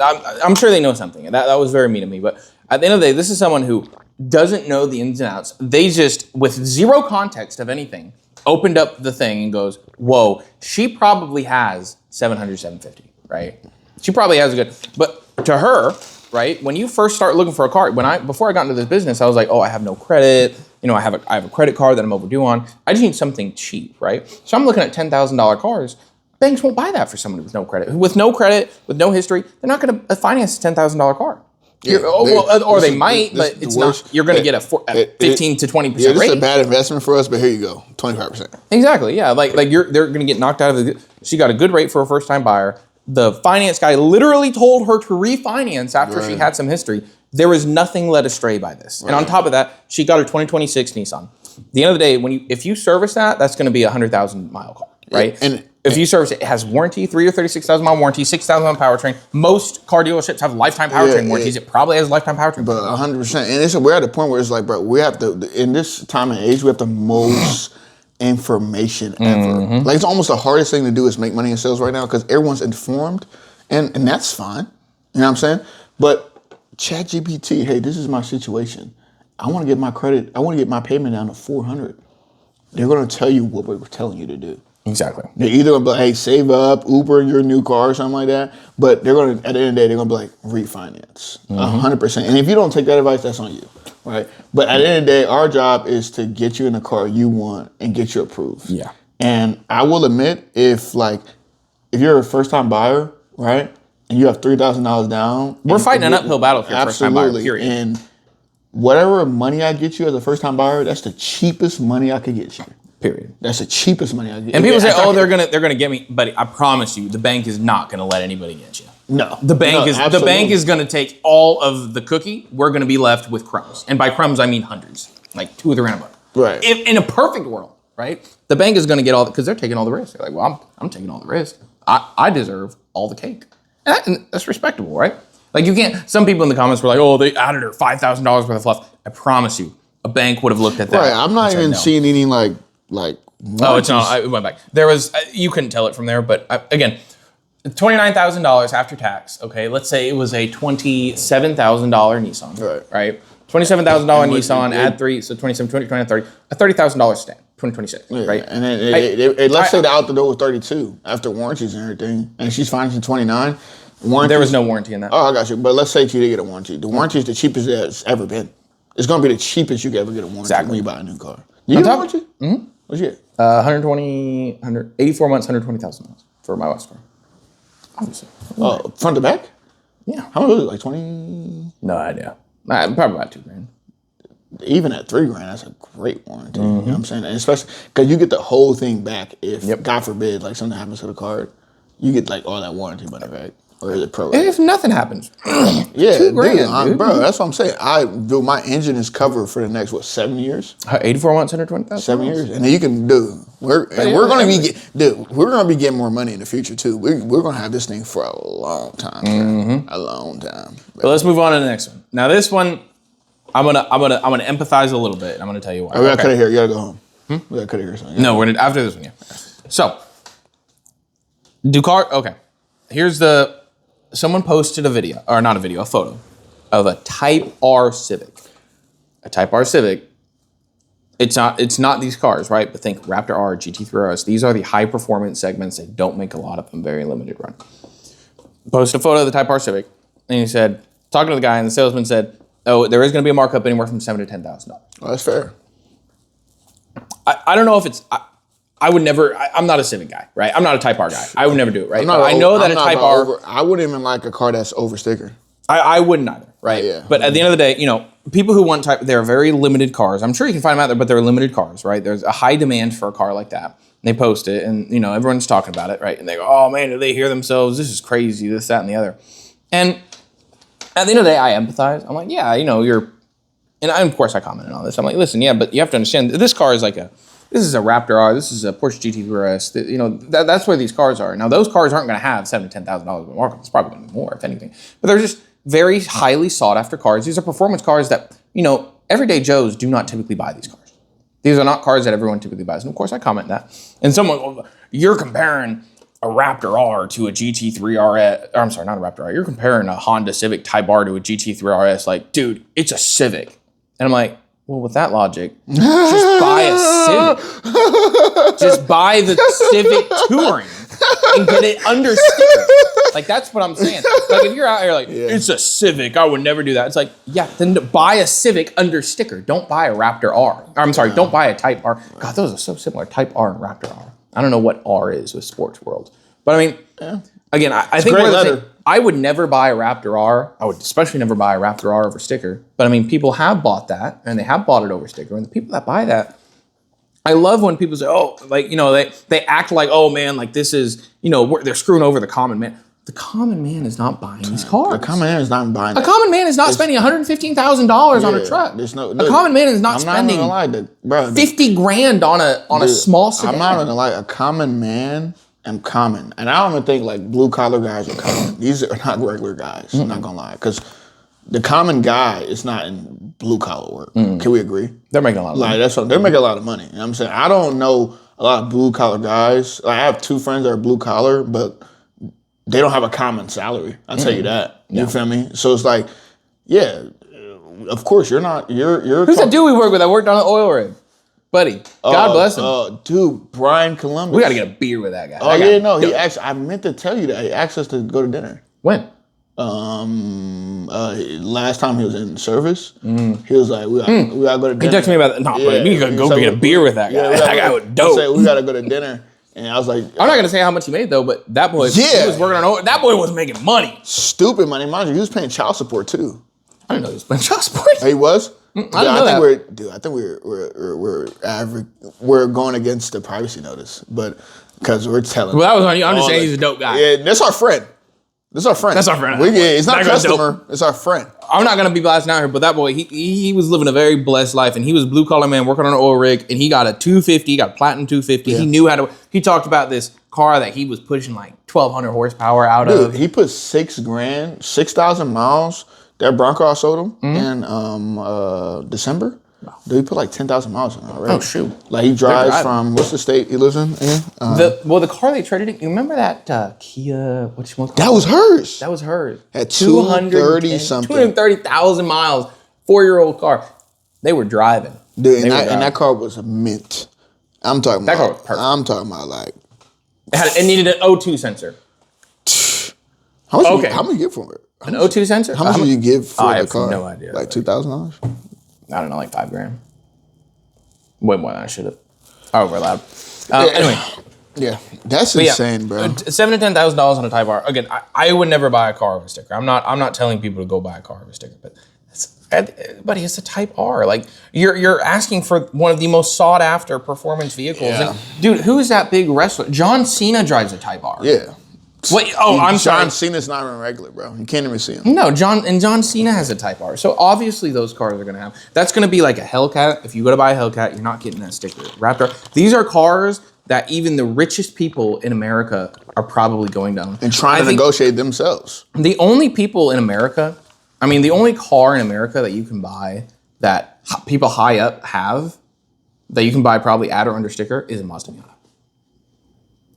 I'm sure they know something. That was very mean of me, but at the end of the day, this is someone who doesn't know the ins and outs. They just, with zero context of anything, opened up the thing and goes, whoa, she probably has 700, 750, right? She probably has a good, but to her, right, when you first start looking for a car, before I got into this business, I was like, oh, I have no credit. You know, I have a credit card that I'm overdue on. I just need something cheap, right? So I'm looking at $10,000 cars. Banks won't buy that for someone with no credit. With no credit, with no history, they're not going to finance a $10,000 car. Yeah, they might, but it's not. You're going to get a 15 to 20% yeah, this rate. is a bad investment for us, but here you go, 25%. Exactly, yeah. Like they're going to get knocked out of the. She got a good rate for a first-time buyer. The finance guy literally told her to refinance after she had some history. There was nothing led astray by this. And on top of that, she got her 2026 Nissan. At the end of the day, if you service that, that's going to be a 100,000 mile car, right? And if you service it, it has warranty, 3 or 36,000 mile warranty, 6,000 mile powertrain. Most car dealerships have lifetime powertrain warranties. It probably has lifetime powertrain. But 100%. And we're at a point where it's like, bro, we have to, in this time and age, we have the most information ever. Like, it's almost the hardest thing to do is make money in sales right now because everyone's informed, and that's fine. You know what I'm saying? But ChatGPT, hey, this is my situation. I want to get my credit, I want to get my payment down to 400. They're going to tell you what we're telling you to do. Exactly. They're either going to be like, hey, save up, Uber your new car or something like that. But they're going to, at the end of the day, they're going to be like, refinance. 100%. And if you don't take that advice, that's on you. Right? But at the end of the day, our job is to get you in the car you want and get you approved. Yeah. And I will admit, if you're a first-time buyer, right, and you have $3,000 down. We're fighting an uphill battle for a first-time buyer, period. And whatever money I get you as a first-time buyer, that's the cheapest money I could get you. Period. That's the cheapest money I get. And people say, "Oh, they're gonna get me," but I promise you, the bank is not gonna let anybody get you. No, the bank is gonna take all of the cookie. We're gonna be left with crumbs, and by crumbs I mean hundreds, like 2 or 3 random. Right. In a perfect world, right? The bank is gonna get all because they're taking all the risk. They're like, "Well, I'm taking all the risk. I deserve all the cake," and that's respectable, right? Like you can't. Some people in the comments were like, "Oh, they added her $5,000 worth of fluff." I promise you, a bank would have looked at that. Right. I'm not even seeing any like. Oh, it's not. I went back. There was. You couldn't tell it from there, but again, $29,000 after tax. Okay, let's say it was a $27,000 Nissan. Right. $27,000 Nissan. Add 3, so 27, 20, 29, 30. A $30,000 stamp. 2026. Yeah, right. And then let's say the out the door was 32 after warranties and everything, and she's financing 29. There was no warranty in that. Oh, I got you. But let's say she did get a warranty. The warranty is the cheapest it's ever been. It's going to be the cheapest you can ever get a warranty when you buy a new car. You get a warranty? Mm-hmm. What'd you get? 84 months, 120,000 miles for my wife's car. Obviously. Oh, front to back? Yeah. How much was it? Like 20? No idea. Probably about $2,000. Even at $3,000, that's a great warranty. You know what I'm saying? And especially because you get the whole thing back if, God forbid, like something happens to the car, you get like all that warranty money back. Or is it pro? If nothing happens, yeah, $2,000, dude. Bro, that's what I'm saying. My engine is covered for the next 7 years? 84 months, 120,000. 7 years, and then you can we're gonna be getting more money in the future too. We're gonna have this thing for a long time, a long time. But let's move on to the next one. Now this one, I'm gonna empathize a little bit, and I'm gonna tell you why. We gotta cut it here. You gotta go home. We gotta cut it here. Something. No, we're gonna after this one. Yeah. So, okay. Here's someone posted a photo of a Type R Civic. A Type R Civic. It's not these cars, right? But think Raptor R, GT3 RS. These are the high performance segments. They don't make a lot of them, very limited run. Posted a photo of the Type R Civic, and he said, talking to the guy, and the salesman said, "Oh, there is going to be a markup anywhere from $7,000 to $10,000." Well, that's fair. I don't know if it's. I would never. I'm not a Civic guy, right? I'm not a Type R guy. I would never do it, right? I know that a Type R. I wouldn't even like a car that's over sticker. I wouldn't either, right? Yeah. But at the end of the day, people who want they're very limited cars. I'm sure you can find them out there, but they're limited cars, right? There's a high demand for a car like that. They post it, and everyone's talking about it, right? And they go, "Oh man, do they hear themselves? This is crazy. This, that, and the other." And at the end of the day, I empathize. I'm like, yeah, you're, and of course I commented on this. I'm like, listen, yeah, but you have to understand this car is this is a Raptor R, this is a Porsche GT3 RS. That's where these cars are. Now those cars aren't going to have $7,000 to $10,000 in markup. It's probably going to be more, if anything. But they're just very highly sought after cars. These are performance cars that everyday Joes do not typically buy these cars. These are not cars that everyone typically buys. And of course I comment that. And someone, you're comparing a Raptor R to a GT3 RS. I'm sorry, not a Raptor R. You're comparing a Honda Civic Type R to a GT3 RS. Like, dude, it's a Civic. And I'm like, well, with that logic, just buy a Civic. Just buy the Civic Touring and get it under sticker. Like, that's what I'm saying. Like, if you're out here like, it's a Civic, I would never do that. It's like, yeah, then buy a Civic under sticker. Don't buy a Raptor R. I'm sorry, don't buy a Type R. God, those are so similar. Type R and Raptor R. I don't know what R is with sports world. But I mean, again, I think I would never buy a Raptor R. I would especially never buy a Raptor R over sticker. But I mean, people have bought that, and they have bought it over sticker. And the people that buy that, I love when people say, oh, like, they act like, oh man, like this is, they're screwing over the common man. The common man is not buying these cars. The common man is not buying A common man is not spending $115,000 on a truck. A common man is not spending $50,000 on a small sedan. I'm not gonna lie, a common man and common. And I don't even think like blue collar guys are common. These are not regular guys, I'm not gonna lie. Because the common guy is not in blue collar work. Can we agree? They're making a lot of money. They're making a lot of money. You know what I'm saying? I don't know a lot of blue collar guys. I have two friends that are blue collar, but they don't have a common salary. I'll tell you that. You feel me? So it's like, yeah, of course you're not. Who's that dude we work with that worked on an oil rig? Buddy, God bless him. Dude, Brian Columbus. We got to get a beer with that guy. Oh yeah, no, he actually. I meant to tell you that he asked us to go to dinner. When? Last time he was in service, he was like, we gotta go to dinner. He texted me about that. No, but we gotta go get a beer with that guy. That guy was dope. Said, we gotta go to dinner. And I was like, I'm not gonna say how much he made though, but that boy, he was working on oil. That boy was making money. Stupid money, mind you. He was paying child support too. I didn't know he was paying child support. He was. I didn't know that. I think we're going against the privacy notice, but because we're telling. Well, that was on you. I'm just saying he's a dope guy. Yeah, that's our friend. That's our friend. It's not a customer. It's our friend. I'm not gonna be blasting out here, but that boy, he was living a very blessed life, and he was blue collar man working on an oil rig, and he got a 250, he got a platinum 250. Yeah. He knew how to. He talked about this car that he was pushing like 1,200 horsepower out of. He put $6,000, 6,000 miles. That Bronco I sold him in December. Wow. Dude, he put like 10,000 miles on it already. Oh shoot! Like he drives from what's the state he lives in? The car they traded in. You remember that Kia? What you want? That was hers. That was hers. At 230 something. 230,000 miles. 4-year-old car. They were driving. Dude, and that car was a mint. I'm talking that about. Car was perfect. I'm talking about like. It needed an O2 sensor. How much you get for it? An O2 sensor? How much did you give for the car? I have no idea. Like $2,000? I don't know, like $5,000. Way more than I should have. Oh, we're loud. Anyway. Yeah, that's But insane, bro. $7,000 to $10,000 on a Type R. Again, I would never buy a car with a sticker. I'm not telling people to go buy a car with a sticker, but buddy, it's a Type R. Like you're asking for one of the most sought after performance vehicles. Yeah. And, dude, who is that big wrestler? John Cena drives a Type R. Yeah. Wait, I'm sorry. John Cena's not even regular, bro. You can't even see him. No, John Cena has a Type R. So obviously those cars are gonna have. That's gonna be like a Hellcat. If you go to buy a Hellcat, you're not getting that sticker. Raptor. These are cars that even the richest people in America are probably going to own. And trying to negotiate themselves. The only people in America, the only car in America that you can buy that people high up have, that you can buy probably at or under sticker, is a Mazda Miata.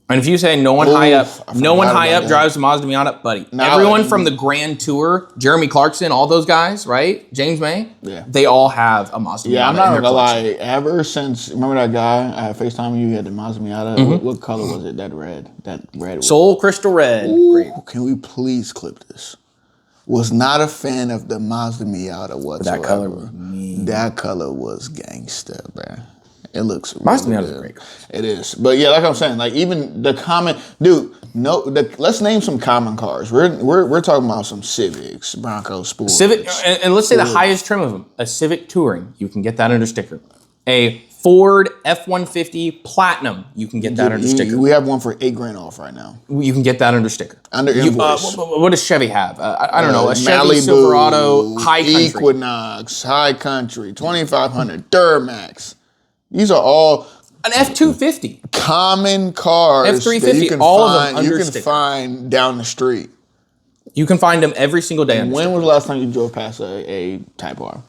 And if you say no one high up drives a Mazda Miata, buddy. Everyone from the Grand Tour, Jeremy Clarkson, all those guys, right? James May, they all have a Mazda Miata. Yeah, I'm not gonna lie. Ever since, remember that guy I had FaceTime you, he had the Mazda Miata. What color was it? That red. Soul Crystal Red. Ooh, can we please clip this? Was not a fan of the Mazda Miata whatsoever. That color was mean. That color was gangster, man. It looks Mazda really Miata is good. great car. It is, but yeah, like I'm saying, like even the common dude. Let's name some common cars. We're talking about some Civics, Broncos, Sports. Civic, and let's say the highest trim of them, a Civic Touring, you can get that under sticker. A Ford F-150 Platinum, you can get that under sticker. We have one for $8,000 off right now. You can get that under sticker. Under invoice. What does Chevy have? I don't know. A Chevy Malibu, Silverado, High Country. Equinox, High Country, 2500, Duramax. These are all an F-250. Common cars F-350, that you can all of them under you can sticker. find down the street. You can find them every single day. When was the last time you drove past a Type R?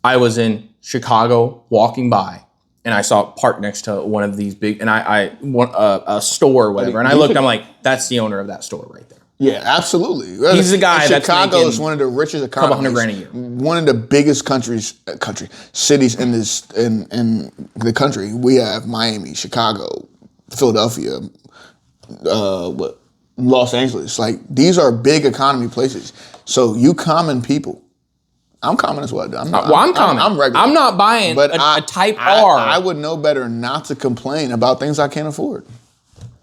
I was in Chicago walking by, and I saw it parked next to one of these big, and I want a store or whatever, and I looked, I'm like, that's the owner of that store right there. Yeah, absolutely. He's the guy that's Chicago is making one of the richest economies. $200,000 a year. One of the biggest cities in the country. We have Miami, Chicago, Philadelphia, Los Angeles. Like these are big economy places. So you common people. I'm common as well. I'm common. I'm regular. I'm not buying a Type R. I would know better not to complain about things I can't afford.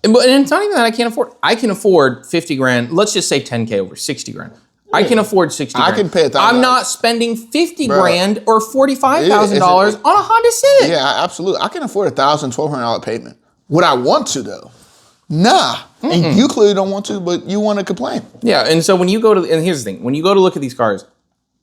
And it's not even that I can't afford. I can afford $50,000. Let's just say $10K over $60,000. I can afford $60,000. I can pay $1,000. I'm not spending $50,000 or $45,000 on a Honda Civic. Yeah, absolutely. I can afford $1,000, $1,200 payment. Would I want to though? Nah. And you clearly don't want to, but you want to complain. Yeah, and so when you go to, and here's the thing, when you go to look at these cars,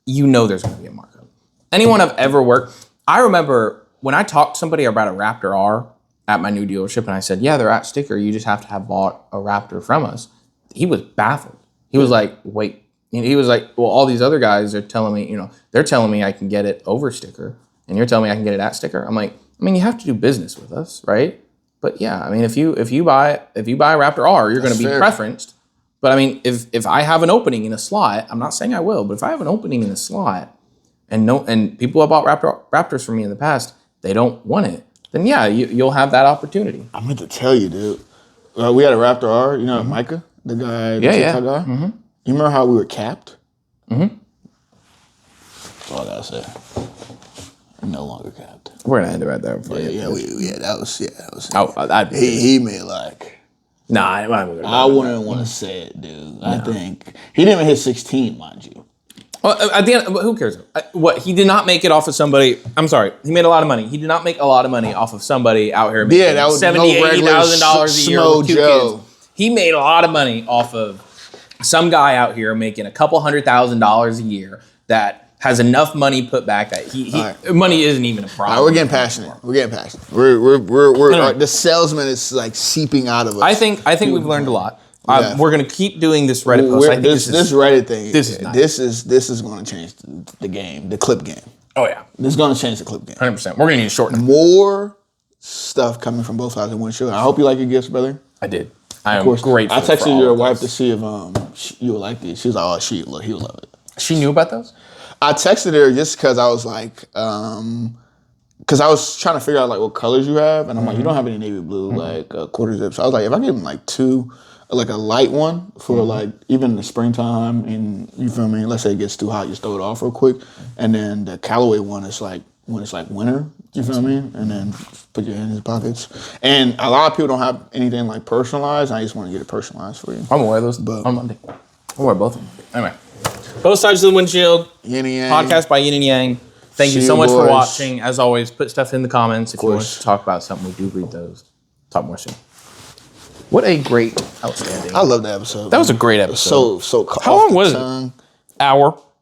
you know there's going to be a markup. Anyone I've ever worked, I remember when I talked to somebody about a Raptor R at my new dealership, and I said, yeah, they're at sticker. You just have to have bought a Raptor from us. He was baffled. He was like, wait. He was like, well, all these other guys are telling me, they're telling me I can get it over sticker, and you're telling me I can get it at sticker. I'm like, you have to do business with us, right? But yeah, if you buy a Raptor R, you're going to be preferenced. But if I have an opening in a slot, I'm not saying I will, but if I have an opening in a slot, and people have bought Raptors from me in the past, they don't want it, then yeah, you'll have that opportunity. I meant to tell you, dude. We had a Raptor R, Micah, the guy, the TikTok guy. Mm-hmm. You remember how we were capped? Mm-hmm. That's all I gotta say. No longer capped. We're gonna end it right there. That was. Oh, he made like. Nah, I wouldn't want to say it, dude. No. I think he didn't even hit 16, mind you. Well, at the end, who cares? He did not make it off of somebody. I'm sorry, he made a lot of money. He did not make a lot of money off of somebody out here making that was $70,000, $80,000 a year with 2 kids. He made a lot of money off of some guy out here making a couple $100,000 a year that has enough money put back that money isn't even a problem. We're getting passionate. We're the salesman is like seeping out of us. I think we've learned a lot. We're gonna keep doing this Reddit post. I think this Reddit thing. This is going to change the game, the clip game. Oh yeah, this is going to change the clip game. 100%. We're gonna need to shorten it. More stuff coming from both sides of one show. I hope you like your gifts, brother. I did. I am grateful. I texted your wife to see if you would like these. She was like, "Oh, he would love it." She knew about those? I texted her just because I was like, because I was trying to figure out like what colors you have, and I'm like, you don't have any navy blue like quarter zip. So I was like, if I give him like two, like a light one for like even in the springtime, and you feel me? Let's say it gets too hot, you just throw it off real quick, and then the Callaway one is like when it's like winter. You feel me? And then put your hand in his pockets. And a lot of people don't have anything like personalized. I just want to get it personalized for you. I'm gonna wear those on Monday. I'll wear both of them. Anyway, both sides of the windshield. Yin and Yang. Podcast by Yin and Yang. Thank you See so you, much for boys. watching. As always, put stuff in the comments if you want us course. to talk about something. We do read those. Talk more soon. What a great, outstanding. I love that episode. That was a great episode. So How long was it? Hour.